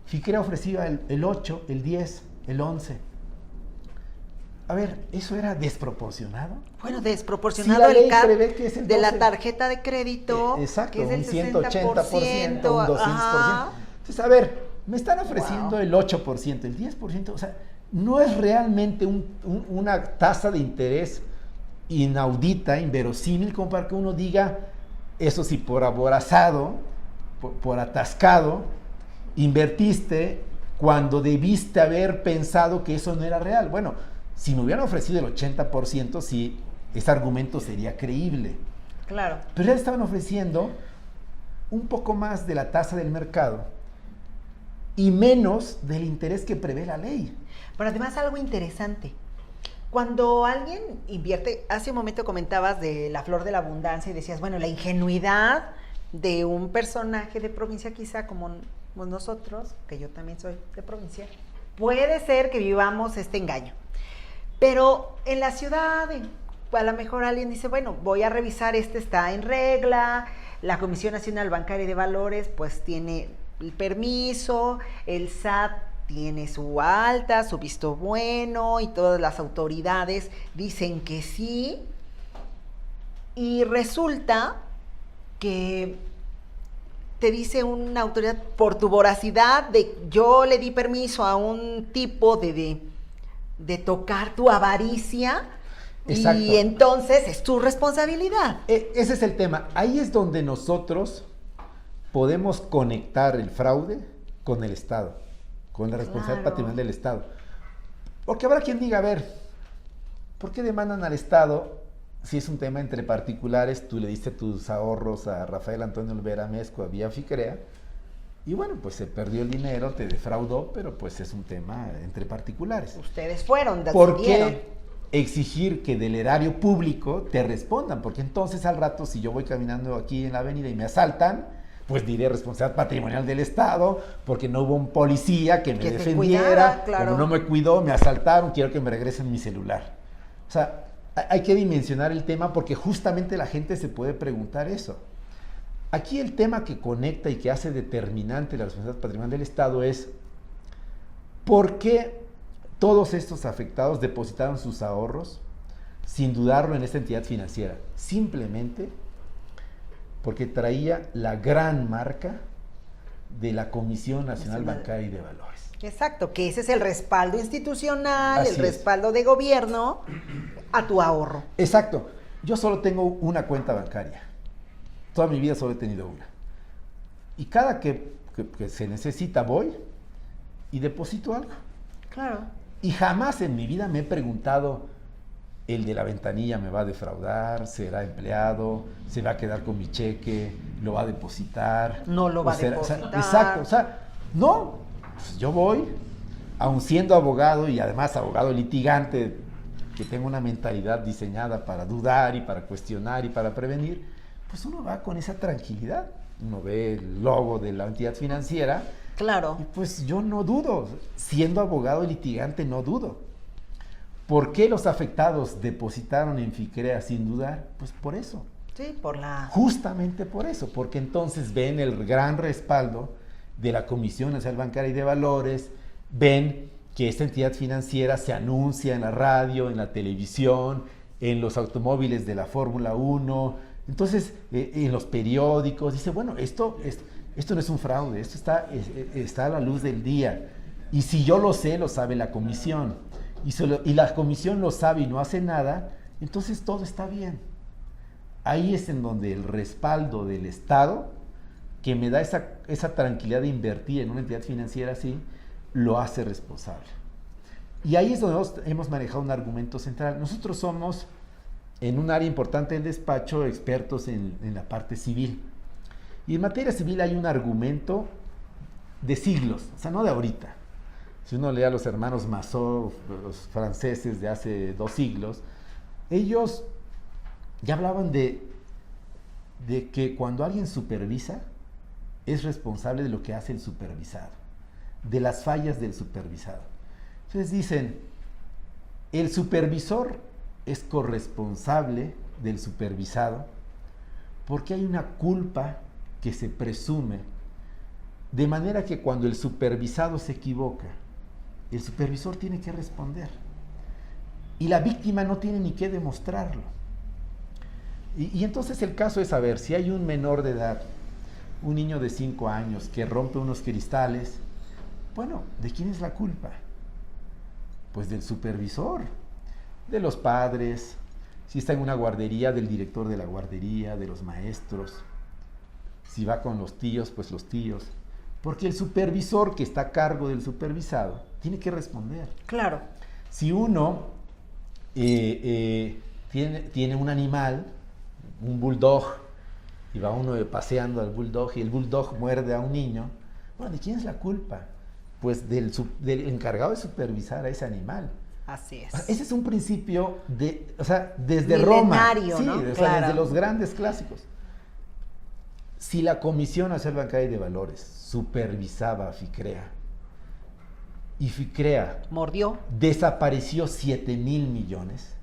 S2: FICREA ofrecía el 8, el 10, el 11%. A ver, ¿eso era desproporcionado?
S1: Bueno, desproporcionado
S2: si
S1: el CAP
S2: de
S1: la tarjeta de crédito,
S2: exacto,
S1: que es el
S2: 180%, un 200%.
S1: Ajá.
S2: Entonces, a ver, me están ofreciendo el 8%, el 10%, o sea, no es realmente una tasa de interés inaudita, inverosímil, como para que uno diga, eso sí, por aborazado, por atascado, invertiste cuando debiste haber pensado que eso no era real. Bueno, si me hubieran ofrecido el 80%, sí, ese argumento sería creíble.
S1: Claro.
S2: Pero ya estaban ofreciendo un poco más de la tasa del mercado y menos del interés que prevé la ley.
S1: Pero además algo interesante. Cuando alguien invierte, hace un momento comentabas de la flor de la abundancia y decías, bueno, la ingenuidad de un personaje de provincia quizá como nosotros, que yo también soy de provincia, puede ser que vivamos este engaño. Pero en la ciudad, a lo mejor alguien dice, bueno, voy a revisar, está en regla, la Comisión Nacional Bancaria de Valores pues tiene el permiso, el SAT tiene su alta, su visto bueno y todas las autoridades dicen que sí. Y resulta que te dice una autoridad por tu voracidad de yo le di permiso a un tipo de tocar tu avaricia. Exacto. Y entonces es tu responsabilidad.
S2: Ese es el tema. Ahí es donde nosotros podemos conectar el fraude con el Estado, con la responsabilidad patrimonial del Estado. Porque habrá quien diga, a ver, ¿por qué demandan al Estado si es un tema entre particulares? Tú le diste tus ahorros a Rafael Antonio Olvera Mezcua vía FICREA, y bueno, pues se perdió el dinero, te defraudó, pero pues es un tema entre particulares.
S1: Ustedes fueron,
S2: ¿por qué exigir que del erario público te respondan? Porque entonces al rato, si yo voy caminando aquí en la avenida y me asaltan, pues diré responsabilidad patrimonial del Estado, porque no hubo un policía que me defendiera, claro. Como no me cuidó, me asaltaron, quiero que me regresen mi celular. O sea, hay que dimensionar el tema porque justamente la gente se puede preguntar eso. Aquí el tema que conecta y que hace determinante la responsabilidad patrimonial del Estado es ¿por qué todos estos afectados depositaron sus ahorros sin dudarlo en esta entidad financiera? Simplemente porque traía la gran marca de la Comisión Nacional Bancaria y de Valores.
S1: Exacto, que ese es el respaldo institucional, el respaldo de gobierno a tu ahorro.
S2: Exacto. Yo solo tengo una cuenta bancaria. Toda mi vida solo he tenido una. Y cada que se necesita voy y deposito algo.
S1: Claro.
S2: Y jamás en mi vida me he preguntado, el de la ventanilla me va a defraudar, será empleado, se va a quedar con mi cheque, lo va a depositar.
S1: No lo va a depositar.
S2: O sea, exacto, o sea, no, pues yo voy, aun siendo abogado y además abogado litigante, que tengo una mentalidad diseñada para dudar y para cuestionar y para prevenir, pues uno va con esa tranquilidad, uno ve el logo de la entidad financiera.
S1: Claro.
S2: Y pues yo no dudo, siendo abogado litigante no dudo. ¿Por qué los afectados depositaron en FICREA sin dudar? Pues por eso.
S1: Sí,
S2: justamente por eso, porque entonces ven el gran respaldo de la Comisión Nacional Bancaria y de Valores, ven que esta entidad financiera se anuncia en la radio, en la televisión, en los automóviles de la Fórmula 1, entonces en los periódicos, dice, bueno, esto no es un fraude, esto está a la luz del día, y si yo lo sé, lo sabe la Comisión. Y la Comisión lo sabe y no hace nada, entonces todo está bien. Ahí es en donde el respaldo del Estado, que me da esa tranquilidad de invertir en una entidad financiera así, lo hace responsable. Y ahí es donde hemos manejado un argumento central. Nosotros somos, en un área importante del despacho, expertos en la parte civil. Y en materia civil hay un argumento de siglos, o sea, no de ahorita. Si uno lee a los hermanos Massot, los franceses de hace 2 siglos, ellos ya hablaban de que cuando alguien supervisa, es responsable de lo que hace el supervisado, de las fallas del supervisado. Entonces dicen, el supervisor es corresponsable del supervisado porque hay una culpa que se presume, de manera que cuando el supervisado se equivoca, el supervisor tiene que responder y la víctima no tiene ni que demostrarlo. Y entonces el caso es saber si hay un menor de edad, un niño de 5 años que rompe unos cristales, bueno, ¿de quién es la culpa? Pues del supervisor, de los padres, si está en una guardería, del director de la guardería, de los maestros, si va con los tíos, pues los tíos. Porque el supervisor que está a cargo del supervisado tiene que responder.
S1: Claro.
S2: Si uno tiene un animal, un bulldog, y va uno paseando al bulldog y el bulldog muerde a un niño, bueno, ¿de quién es la culpa? Pues del encargado de supervisar a ese animal.
S1: Así es.
S2: Ese es un principio desde
S1: milenario,
S2: Roma. Sí,
S1: ¿no?
S2: Desde los grandes clásicos. Si la Comisión Nacional Bancaria y de Valores supervisaba a FICREA, y FICREA
S1: mordió,
S2: desapareció 7,000 millones,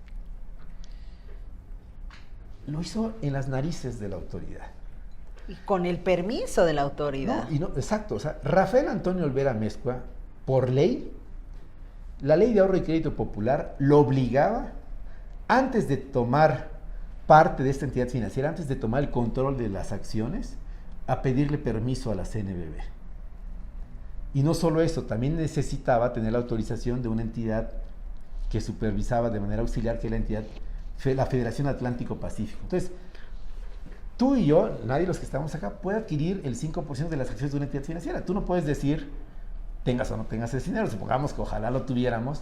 S2: lo hizo en las narices de la autoridad.
S1: y con el permiso de la autoridad.
S2: Exacto, o sea, Rafael Antonio Olvera Amezcua, por ley, la ley de ahorro y crédito popular lo obligaba, antes de tomar parte de esta entidad financiera, antes de tomar el control de las acciones, a pedirle permiso a la CNBV. Y no solo eso, también necesitaba tener la autorización de una entidad que supervisaba de manera auxiliar, que es la entidad, la Federación Atlántico Pacífico. Entonces, tú y yo, nadie de los que estamos acá, puede adquirir el 5% de las acciones de una entidad financiera. Tú no puedes decir, tengas o no tengas ese dinero, supongamos que ojalá lo tuviéramos,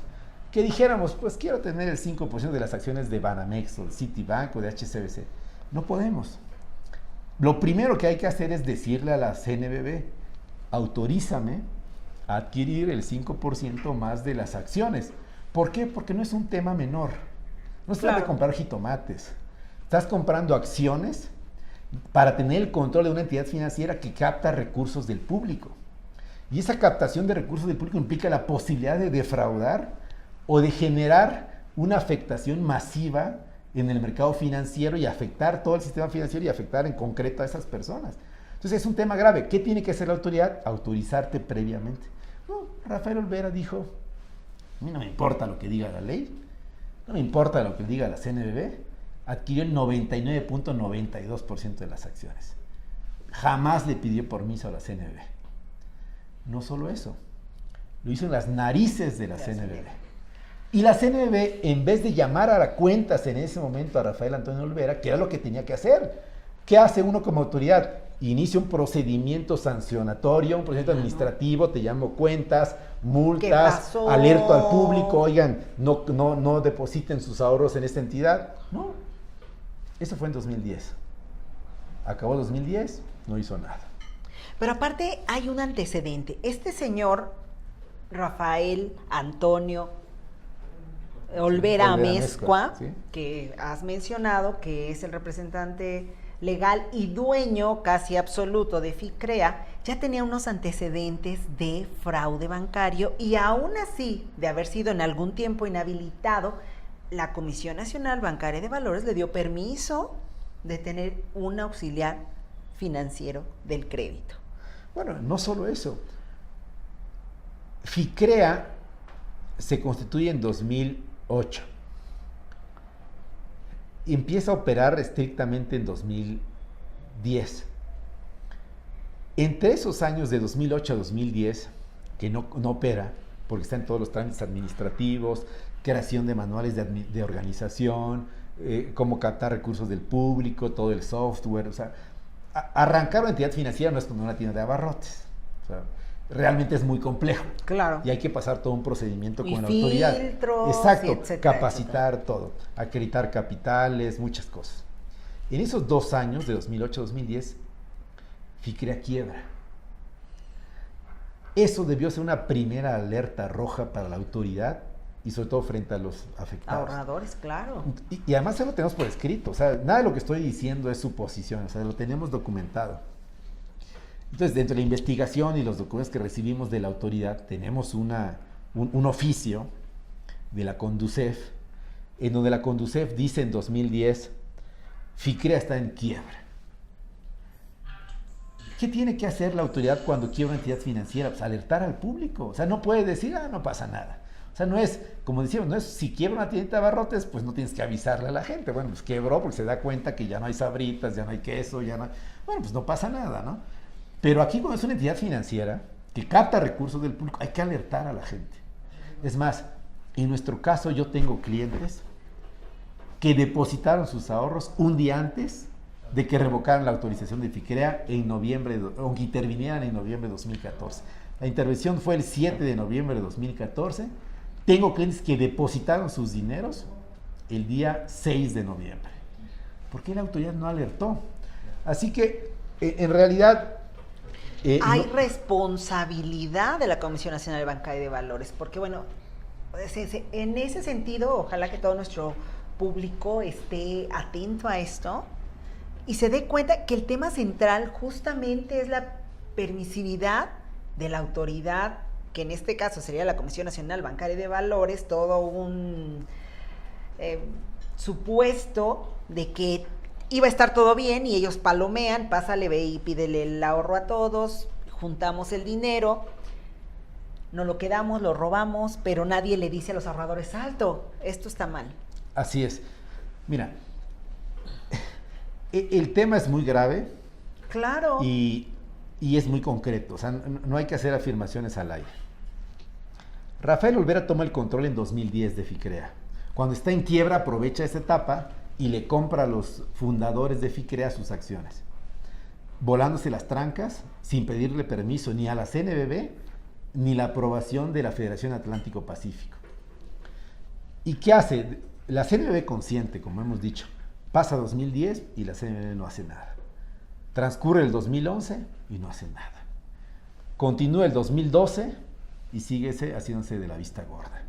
S2: que dijéramos, pues quiero tener el 5% de las acciones de Banamex o de Citibank o de HSBC. No podemos. Lo primero que hay que hacer es decirle a la CNBV, autorízame a adquirir el 5% más de las acciones. ¿Por qué? Porque no es un tema menor. No se trata de comprar jitomates. Estás comprando acciones para tener el control de una entidad financiera que capta recursos del público. Y esa captación de recursos del público implica la posibilidad de defraudar o de generar una afectación masiva en el mercado financiero y afectar todo el sistema financiero y afectar en concreto a esas personas. Entonces es un tema grave. ¿Qué tiene que hacer la autoridad? Autorizarte previamente. No, Rafael Olvera dijo, a mí no me importa lo que diga la ley, no me importa lo que diga la CNBV, adquirió el 99.92% de las acciones. Jamás le pidió permiso a la CNBV. No solo eso, lo hizo en las narices de la CNBV. Y la CNBV, en vez de llamar a las cuentas en ese momento a Rafael Antonio Olvera, que era lo que tenía que hacer, ¿qué hace uno como autoridad? Inicia un procedimiento sancionatorio, un procedimiento administrativo, te llamo cuentas, multas, alerto al público, oigan, no depositen sus ahorros en esta entidad. No, eso fue en 2010. Acabó 2010, no hizo nada.
S1: Pero aparte hay un antecedente. Este señor, Rafael Antonio Olvera Amezcua, ¿sí?, que has mencionado, que es el representante legal y dueño casi absoluto de FICREA, ya tenía unos antecedentes de fraude bancario y aún así, de haber sido en algún tiempo inhabilitado, la Comisión Nacional Bancaria de Valores le dio permiso de tener un auxiliar financiero del crédito.
S2: Bueno, no solo eso. FICREA se constituye en 2008. Empieza a operar estrictamente en 2010. Entre esos años de 2008 a 2010, que no opera, porque está en todos los trámites administrativos, creación de manuales de organización, cómo captar recursos del público, todo el software, o sea, arrancar una entidad financiera no es como una tienda de abarrotes, o sea, realmente es muy complejo.
S1: Claro.
S2: Y hay que pasar todo un procedimiento con la
S1: filtros,
S2: autoridad. Exacto,
S1: etcétera,
S2: capacitar
S1: etcétera.
S2: todo, acreditar capitales, muchas cosas. En esos 2 años, de 2008 a 2010, FICREA quiebra. Eso debió ser una primera alerta roja para la autoridad y sobre todo frente a los afectados.
S1: Ahorradores, claro.
S2: Y además eso lo tenemos por escrito, o sea, nada de lo que estoy diciendo es suposición, o sea, lo tenemos documentado. Entonces, dentro de la investigación y los documentos que recibimos de la autoridad, tenemos un oficio de la Conducef, en donde la Conducef dice en 2010, FICREA está en quiebra. ¿Qué tiene que hacer la autoridad cuando quiebra una entidad financiera? Pues alertar al público, o sea, no puede decir, no pasa nada. O sea, no es, como decíamos, no es si quiebra una tienda de abarrotes, pues no tienes que avisarle a la gente. Bueno, pues quebró porque se da cuenta que ya no hay sabritas, ya no hay queso, ya no hay... Bueno, pues no pasa nada, ¿no? Pero aquí, cuando es una entidad financiera que capta recursos del público, hay que alertar a la gente. Es más, en nuestro caso yo tengo clientes que depositaron sus ahorros un día antes de que revocaran la autorización de FICREA en noviembre, o que intervinieran en noviembre de 2014. La intervención fue el 7 de noviembre de 2014. Tengo clientes que depositaron sus dineros el día 6 de noviembre. ¿Por qué la autoridad no alertó? Así que, en realidad...
S1: hay responsabilidad de la Comisión Nacional Bancaria de Valores, porque bueno, en ese sentido, ojalá que todo nuestro público esté atento a esto y se dé cuenta que el tema central justamente es la permisividad de la autoridad que en este caso sería la Comisión Nacional Bancaria de Valores, todo un supuesto de que iba a estar todo bien y ellos palomean, pásale, ve y pídele el ahorro a todos, juntamos el dinero, nos lo quedamos, lo robamos, pero nadie le dice a los ahorradores, alto, esto está mal.
S2: Así es. Mira, el tema es muy grave.
S1: Claro.
S2: Y es muy concreto, o sea, no hay que hacer afirmaciones al aire. Rafael Olvera toma el control en 2010 de FICREA. Cuando está en quiebra, aprovecha esa etapa y le compra a los fundadores de FICREA sus acciones, volándose las trancas, sin pedirle permiso ni a la CNBV, ni la aprobación de la Federación Atlántico Pacífico. ¿Y qué hace? La CNBV consciente, como hemos dicho, pasa 2010 y la CNBV no hace nada. Transcurre el 2011 y no hace nada. Continúa el 2012 y sigue haciéndose de la vista gorda.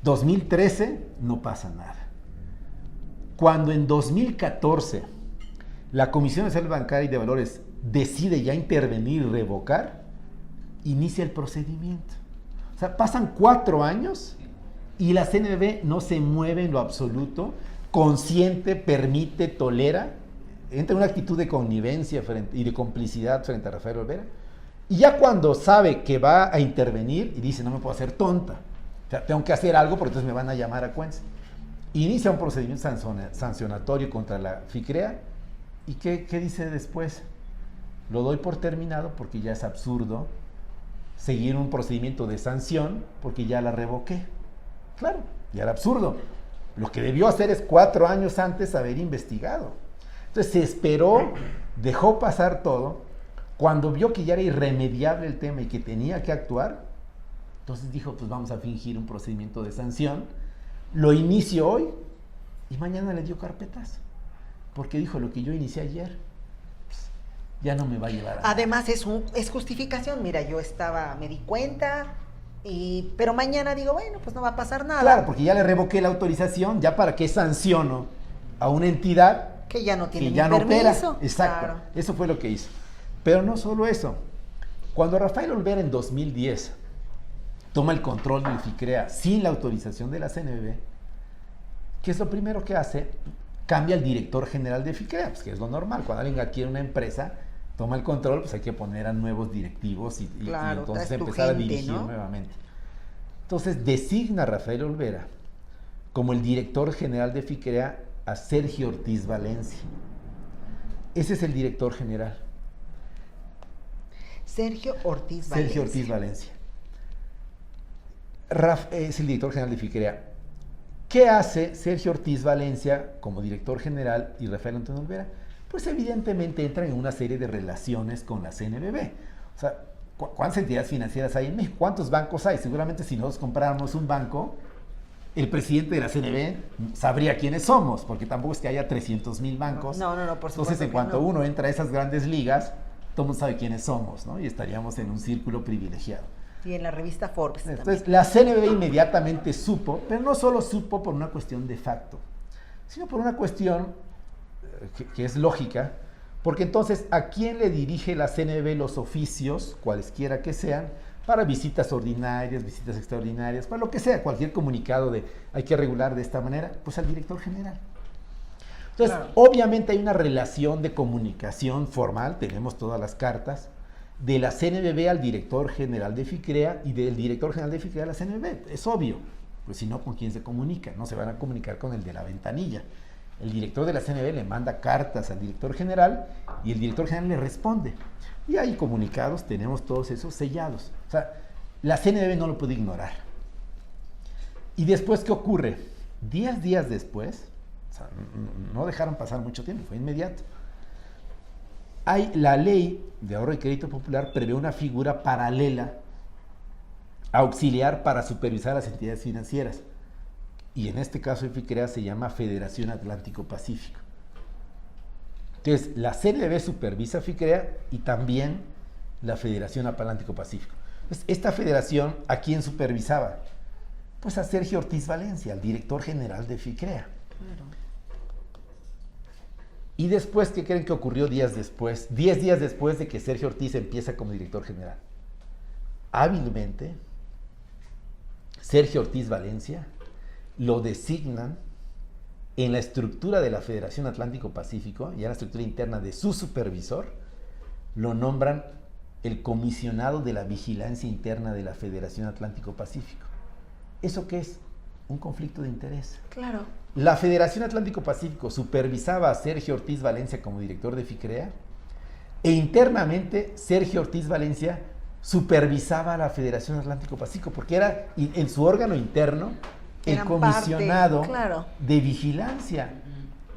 S2: 2013 no pasa nada. Cuando en 2014 la Comisión Nacional Bancaria y de Valores decide ya intervenir y revocar, inicia el procedimiento. O sea, pasan 4 años y la CNBV no se mueve en lo absoluto, consciente, permite, tolera, entra en una actitud de connivencia y de complicidad frente a Rafael Olvera, y ya cuando sabe que va a intervenir y dice, no me puedo hacer tonta, o sea, tengo que hacer algo porque entonces me van a llamar a cuentas, inicia un procedimiento sancionatorio contra la FICREA, y ¿qué dice después? Lo doy por terminado porque ya es absurdo seguir un procedimiento de sanción porque ya la revoqué. Claro, ya era absurdo. Lo que debió hacer es 4 años antes haber investigado. Entonces se esperó, dejó pasar todo. Cuando vio que ya era irremediable el tema y que tenía que actuar, entonces dijo, pues vamos a fingir un procedimiento de sanción. Lo inició hoy y mañana le dio carpetas. Porque dijo, lo que yo inicié ayer, pues, ya no me va a llevar a nada.
S1: Además es justificación. Mira, yo me di cuenta, pero mañana digo, bueno, pues no va a pasar nada.
S2: Claro, porque ya le revoqué la autorización, ya para qué sanciono a una entidad
S1: que ya no tiene
S2: que ya no
S1: permiso.
S2: opera. Exacto, claro. Eso fue lo que hizo. Pero no solo eso. Cuando Rafael Olvera en 2010 toma el control del FICREA sin la autorización de la CNBV, ¿qué es lo primero que hace? Cambia el director general de FICREA, pues que es lo normal. Cuando alguien adquiere una empresa, toma el control, pues hay que poner a nuevos directivos y entonces empezar a dirigir, ¿no?, nuevamente. Entonces designa a Rafael Olvera como el director general de FICREA a Sergio Ortiz Valencia. Ese es el director general.
S1: Sergio Ortiz
S2: Valencia. Es el director general de FICREA. ¿Qué hace Sergio Ortiz Valencia como director general y Rafael Antonio Olvera? Pues evidentemente entran en una serie de relaciones con la CNBV. O sea, ¿cuántas entidades financieras hay en México? ¿Cuántos bancos hay? Seguramente si nosotros compráramos un banco, el presidente de la CNBV sabría quiénes somos, porque tampoco es que haya 300,000 bancos.
S1: No, por supuesto.
S2: Entonces, en cuanto uno entra a esas grandes ligas, todo el mundo sabe quiénes somos, ¿no? Y estaríamos en un círculo privilegiado.
S1: Y en la revista Forbes
S2: Entonces,
S1: también.
S2: la CNBV inmediatamente supo, pero no solo supo por una cuestión de facto, sino por una cuestión que es lógica, porque entonces, ¿a quién le dirige la CNBV los oficios, cualesquiera que sean, para visitas ordinarias, visitas extraordinarias, para lo que sea, cualquier comunicado de hay que regular de esta manera? Pues al director general. Entonces, claro, obviamente hay una relación de comunicación formal, tenemos todas las cartas, de la CNBV al director general de FICREA y del director general de FICREA a la CNBV. Es obvio, pues si no, ¿con quién se comunica? No se van a comunicar con el de la ventanilla. El director de la CNBV le manda cartas al director general y el director general le responde. Y hay comunicados, tenemos todos esos sellados. O sea, la CNBV no lo puede ignorar. ¿Y después qué ocurre? 10 días después, o sea, no dejaron pasar mucho tiempo, fue inmediato. Hay la ley de ahorro y crédito popular prevé una figura paralela auxiliar para supervisar las entidades financieras. Y en este caso, en FICREA se llama Federación Atlántico Pacífico. Entonces, la CNBV supervisa FICREA y también la Federación Atlántico Pacífico. Entonces, esta federación, ¿a quién supervisaba? Pues a Sergio Ortiz Valencia, al director general de FICREA. Claro. Y después, ¿qué creen que ocurrió 10 días después de que Sergio Ortiz empieza como director general? Hábilmente, Sergio Ortiz Valencia, lo designan en la estructura de la Federación Atlántico-Pacífico y en la estructura interna de su supervisor, lo nombran el comisionado de la vigilancia interna de la Federación Atlántico-Pacífico. ¿Eso qué es? Un conflicto de interés.
S1: Claro.
S2: La Federación Atlántico-Pacífico supervisaba a Sergio Ortiz Valencia como director de FICREA e internamente Sergio Ortiz Valencia supervisaba a la Federación Atlántico-Pacífico porque era en su órgano interno el comisionado de vigilancia.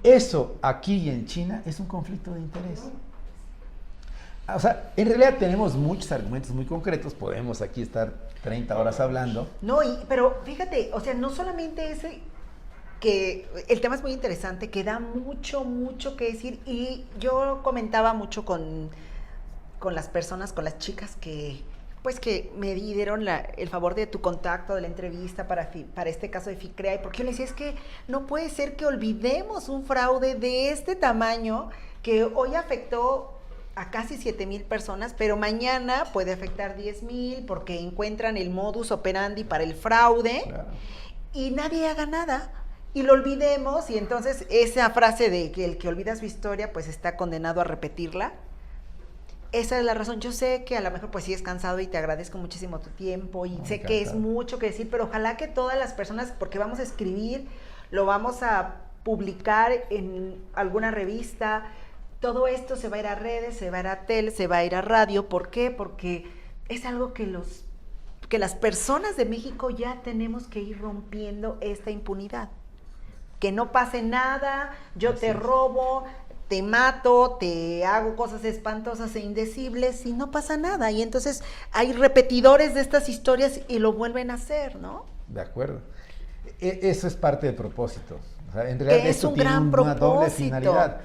S2: Eso aquí y en China es un conflicto de interés. O sea, en realidad tenemos muchos argumentos muy concretos, podemos aquí estar 30 horas hablando.
S1: No, pero fíjate, o sea, no solamente ese, que el tema es muy interesante, que da mucho que decir, y yo comentaba mucho con las personas, con las chicas que me dieron el favor de tu contacto, de la entrevista para este caso de FICREA, y porque yo les decía, es que no puede ser que olvidemos un fraude de este tamaño que hoy afectó a casi 7,000 personas, pero mañana puede afectar 10,000 porque encuentran el modus operandi para el fraude, claro, y nadie haga nada y lo olvidemos, y entonces esa frase de que el que olvida su historia pues está condenado a repetirla. Esa es la razón. Yo sé que a lo mejor pues sí es cansado y te agradezco muchísimo tu tiempo y sé que es mucho que decir, pero ojalá que todas las personas, porque vamos a escribir, lo vamos a publicar en alguna revista, todo esto se va a ir a redes, se va a ir a tele, se va a ir a radio. ¿Por qué? Porque es algo que las personas de México ya tenemos que ir rompiendo esta impunidad. Que no pase nada, yo te robo, te mato, te hago cosas espantosas e indecibles y no pasa nada. Y entonces hay repetidores de estas historias y lo vuelven a hacer, ¿no?
S2: De acuerdo. Eso es parte del propósito. O sea, en realidad
S1: es
S2: esto
S1: un
S2: tiene
S1: gran
S2: una
S1: propósito.
S2: Doble finalidad.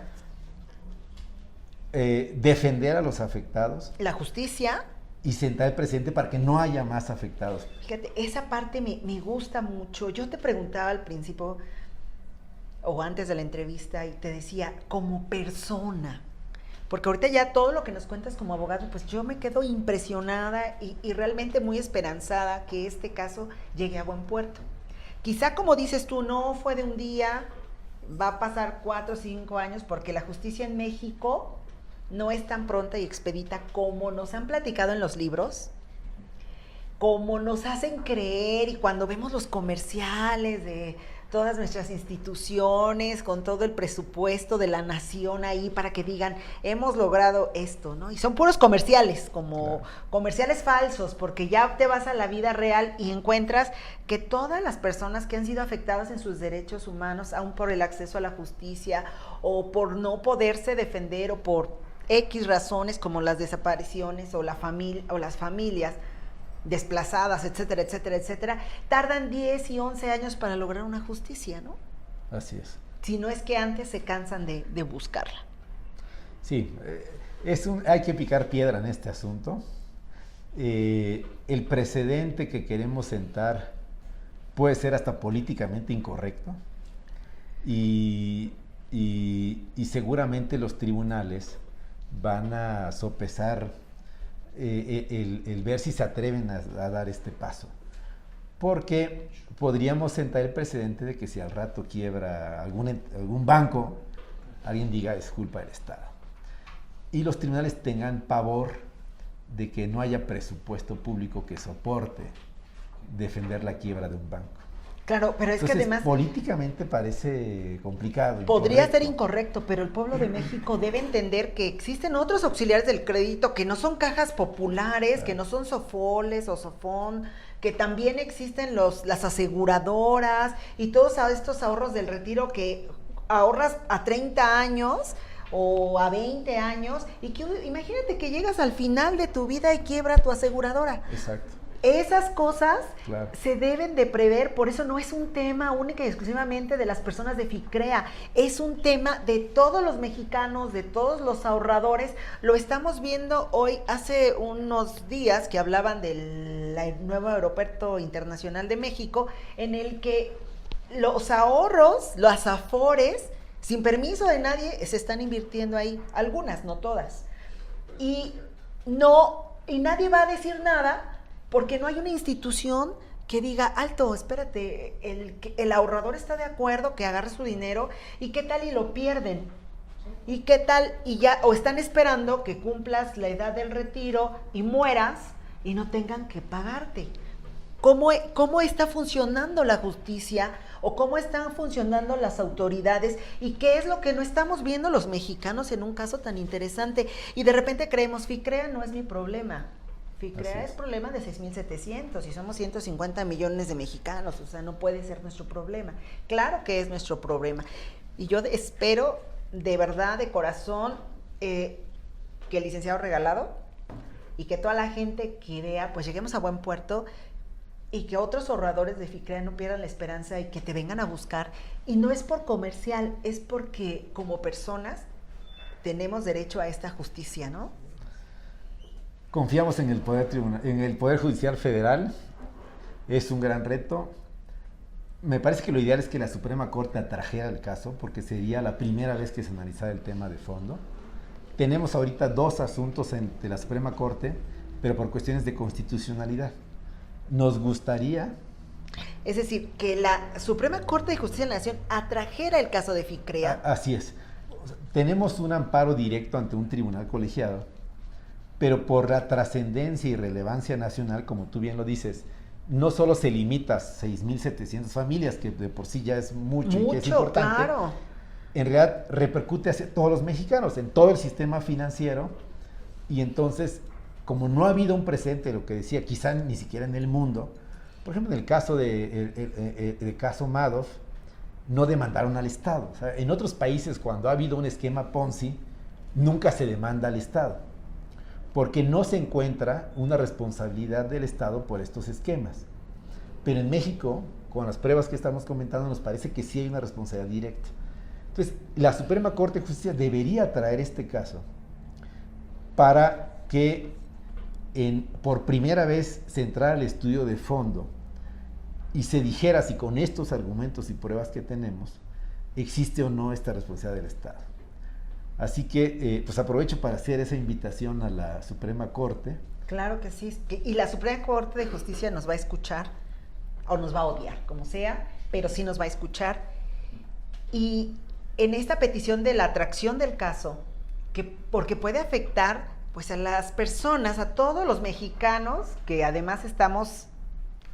S2: Defender a los afectados.
S1: La justicia.
S2: Y sentar el precedente para que no haya más afectados.
S1: Fíjate, esa parte me gusta mucho. Yo te preguntaba al principio o antes de la entrevista y te decía, como persona, porque ahorita ya todo lo que nos cuentas como abogado, pues yo me quedo impresionada y realmente muy esperanzada que este caso llegue a buen puerto. Quizá, como dices tú, no fue de un día, va a pasar 4 o 5 años, porque la justicia en México no es tan pronta y expedita como nos han platicado en los libros, como nos hacen creer, y cuando vemos los comerciales de todas nuestras instituciones, con todo el presupuesto de la nación ahí para que digan, hemos logrado esto, ¿no? Y son puros comerciales, como comerciales falsos, porque ya te vas a la vida real y encuentras que todas las personas que han sido afectadas en sus derechos humanos, aún por el acceso a la justicia, o por no poderse defender, o por X razones como las desapariciones, o las familias desplazadas, etcétera, etcétera, etcétera, tardan 10 y 11 años para lograr una justicia, ¿no?
S2: Así es.
S1: Si no es que antes se cansan de buscarla.
S2: Sí, hay que picar piedra en este asunto. El precedente que queremos sentar puede ser hasta políticamente incorrecto y seguramente los tribunales van a sopesar el ver si se atreven a dar este paso, porque podríamos sentar el precedente de que si al rato quiebra algún banco, alguien diga es culpa del Estado y los tribunales tengan pavor de que no haya presupuesto público que soporte defender la quiebra de un banco.
S1: Claro, pero
S2: entonces,
S1: es que además
S2: políticamente parece complicado.
S1: Podría ser incorrecto, pero el pueblo de México debe entender que existen otros auxiliares del crédito que no son cajas populares, que no son Sofoles o Sofón, que también existen las aseguradoras y todos estos ahorros del retiro que ahorras a 30 años o a 20 años y que imagínate que llegas al final de tu vida y quiebra tu aseguradora.
S2: Exacto.
S1: Esas cosas se deben de prever, por eso no es un tema única y exclusivamente de las personas de FICREA, es un tema de todos los mexicanos, de todos los ahorradores. Lo estamos viendo hoy, hace unos días que hablaban del nuevo aeropuerto internacional de México, en el que los ahorros, las afores, sin permiso de nadie, se están invirtiendo ahí, algunas, no todas. Y nadie va a decir nada, porque no hay una institución que diga, alto, espérate, el ahorrador está de acuerdo que agarre su dinero, y qué tal y lo pierden, y qué tal y ya, o están esperando que cumplas la edad del retiro y mueras y no tengan que pagarte. ¿Cómo está funcionando la justicia o cómo están funcionando las autoridades y qué es lo que no estamos viendo los mexicanos en un caso tan interesante? Y de repente creemos, FICREA no es mi problema. FICREA es problema de 6,700 y somos 150 millones de mexicanos, o sea, no puede ser nuestro problema. Claro que es nuestro problema. Y yo espero, de verdad, de corazón, que el licenciado Regalado y que toda la gente que vea, pues lleguemos a buen puerto y que otros ahorradores de FICREA no pierdan la esperanza y que te vengan a buscar. Y no es por comercial, es porque como personas tenemos derecho a esta justicia, ¿no?
S2: Confiamos en el Poder Judicial Federal. Es un gran reto. Me parece que lo ideal es que la Suprema Corte atrajera el caso, porque sería la primera vez que se analizara el tema de fondo. Tenemos ahorita 2 asuntos ante la Suprema Corte, pero por cuestiones de constitucionalidad. Nos gustaría...
S1: Es decir, que la Suprema Corte de Justicia de la Nación atrajera el caso de FICREA.
S2: Así es. Tenemos un amparo directo ante un tribunal colegiado, pero por la trascendencia y relevancia nacional, como tú bien lo dices, no solo se limita a 6,700 familias, que de por sí ya es mucho y que es importante.
S1: Claro.
S2: En realidad repercute hacia todos los mexicanos, en todo el sistema financiero, y entonces, como no ha habido un precedente, lo que decía, quizá ni siquiera en el mundo, por ejemplo, en el caso el caso Madoff, no demandaron al Estado. O sea, en otros países, cuando ha habido un esquema Ponzi, nunca se demanda al Estado, porque no se encuentra una responsabilidad del Estado por estos esquemas. Pero en México, con las pruebas que estamos comentando, nos parece que sí hay una responsabilidad directa. Entonces, la Suprema Corte de Justicia debería traer este caso para que por primera vez se entrara al estudio de fondo y se dijera si con estos argumentos y pruebas que tenemos existe o no esta responsabilidad del Estado. Así que, pues aprovecho para hacer esa invitación a la Suprema Corte.
S1: Claro que sí. Y la Suprema Corte de Justicia nos va a escuchar, o nos va a odiar, como sea, pero sí nos va a escuchar. Y en esta petición de la atracción del caso, porque puede afectar pues a las personas, a todos los mexicanos, que además estamos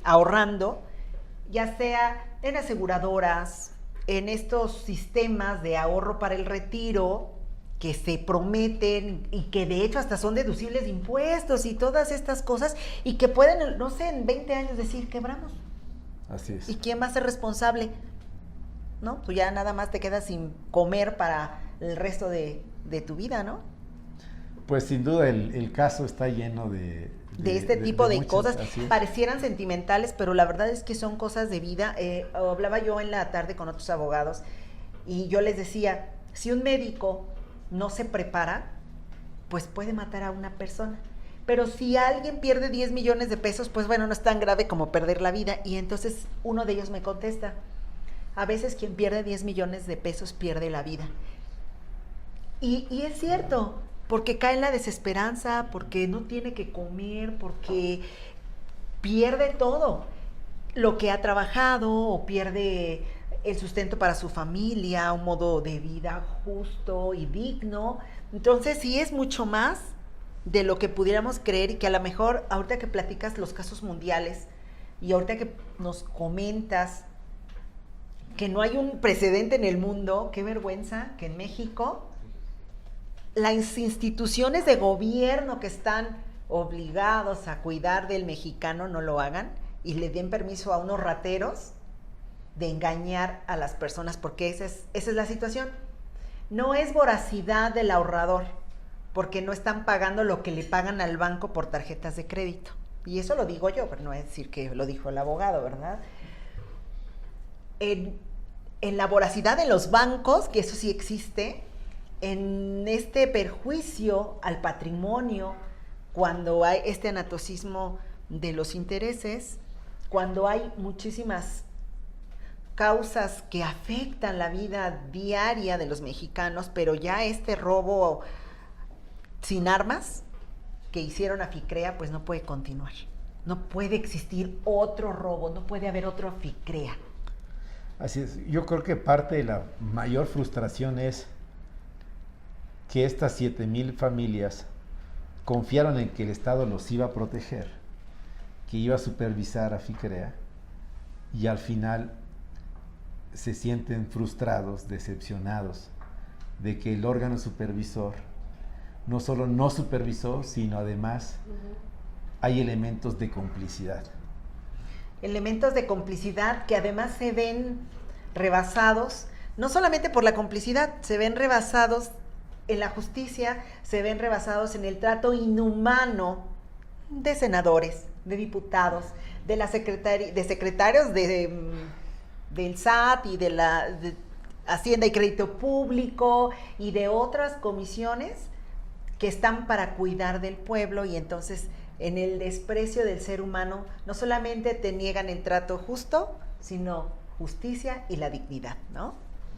S1: ahorrando, ya sea en aseguradoras, en estos sistemas de ahorro para el retiro, que se prometen y que de hecho hasta son deducibles de impuestos y todas estas cosas, y que pueden, no sé, en 20 años decir, quebramos.
S2: Así es.
S1: ¿Y quién va a ser responsable? ¿No? Tú ya nada más te quedas sin comer para el resto de tu vida, ¿no?
S2: Pues sin duda el caso está lleno de
S1: este tipo de
S2: muchas,
S1: cosas. Parecieran sentimentales, pero la verdad es que son cosas de vida. Hablaba yo en la tarde con otros abogados y yo les decía, si un médico no se prepara, pues puede matar a una persona. Pero si alguien pierde 10 millones de pesos, pues bueno, no es tan grave como perder la vida. Y entonces uno de ellos me contesta, a veces quien pierde 10 millones de pesos pierde la vida. Y es cierto, porque cae en la desesperanza, porque no tiene que comer, porque pierde todo lo que ha trabajado, o pierde el sustento para su familia, un modo de vida justo y digno. Entonces sí es mucho más de lo que pudiéramos creer, y que a lo mejor ahorita que platicas los casos mundiales y ahorita que nos comentas que no hay un precedente en el mundo, qué vergüenza que en México las instituciones de gobierno que están obligados a cuidar del mexicano no lo hagan y le den permiso a unos rateros de engañar a las personas, porque esa es la situación. No es voracidad del ahorrador, porque no están pagando lo que le pagan al banco por tarjetas de crédito. Y eso lo digo yo, pero no es decir que lo dijo el abogado, ¿verdad? En la voracidad de los bancos, que eso sí existe, en este perjuicio al patrimonio, cuando hay este anatocismo de los intereses, cuando hay muchísimas causas que afectan la vida diaria de los mexicanos, pero ya este robo sin armas que hicieron a FICREA, pues no puede continuar. no puede existir otro robo, no puede haber otro FICREA.
S2: Así es, yo creo que parte de la mayor frustración es que estas 7,000 familias confiaron en que el Estado los iba a proteger, que iba a supervisar a FICREA, y al final se sienten frustrados, decepcionados de que el órgano supervisor no solo no supervisó, sino además hay elementos de complicidad.
S1: Elementos de complicidad que además se ven rebasados, no solamente por la complicidad, se ven rebasados en la justicia, se ven rebasados en el trato inhumano de senadores, de diputados, de la secretarios del SAT y de Hacienda y Crédito Público y de otras comisiones que están para cuidar del pueblo, y entonces en el desprecio del ser humano no solamente te niegan el trato justo, sino justicia y la dignidad, ¿no?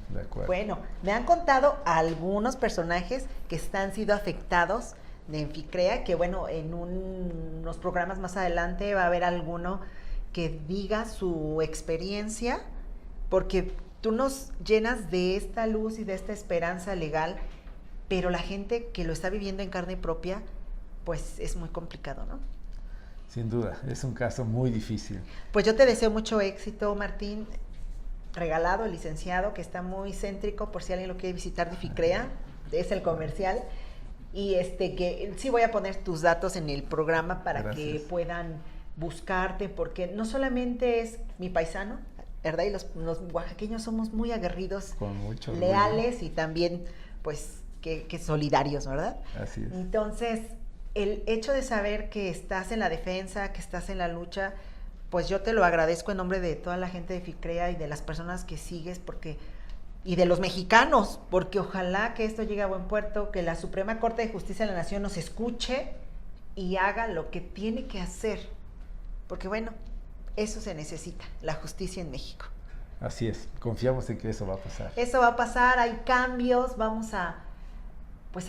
S2: De acuerdo.
S1: Bueno, me han contado algunos personajes que han sido afectados de FICREA, que bueno, en unos programas más adelante va a haber alguno que diga su experiencia, porque tú nos llenas de esta luz y de esta esperanza legal, pero la gente que lo está viviendo en carne propia, pues es muy complicado, ¿no?
S2: Sin duda, es un caso muy difícil.
S1: Pues yo te deseo mucho éxito, Martín. Regalado, el licenciado, que está muy céntrico, por si alguien lo quiere visitar, de FICREA, es el comercial. Y que sí voy a poner tus datos en el programa para
S2: Gracias.
S1: que puedan buscarte, porque no solamente es mi paisano, ¿verdad? Y los oaxaqueños somos muy aguerridos,
S2: Con mucho
S1: leales
S2: orgullo.
S1: y también, pues, que solidarios, ¿verdad?
S2: Así es.
S1: Entonces, el hecho de saber que estás en la defensa, que estás en la lucha, pues yo te lo agradezco en nombre de toda la gente de FICREA y de las personas que sigues, y de los mexicanos, porque ojalá que esto llegue a buen puerto, que la Suprema Corte de Justicia de la Nación nos escuche y haga lo que tiene que hacer, porque bueno, eso se necesita, la justicia en México.
S2: Así es, confiamos en que eso va a pasar.
S1: Eso va a pasar, hay cambios, vamos a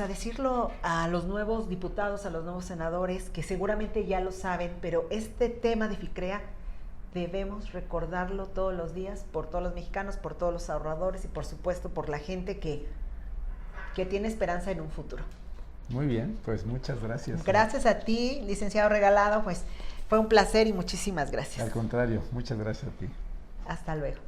S1: decirlo a los nuevos diputados, a los nuevos senadores, que seguramente ya lo saben, pero este tema de FICREA debemos recordarlo todos los días, por todos los mexicanos, por todos los ahorradores y por supuesto por la gente que tiene esperanza en un futuro.
S2: Muy bien, pues muchas gracias.
S1: Gracias a ti, licenciado Regalado, pues fue un placer y muchísimas gracias.
S2: Al contrario, muchas gracias a ti.
S1: Hasta luego.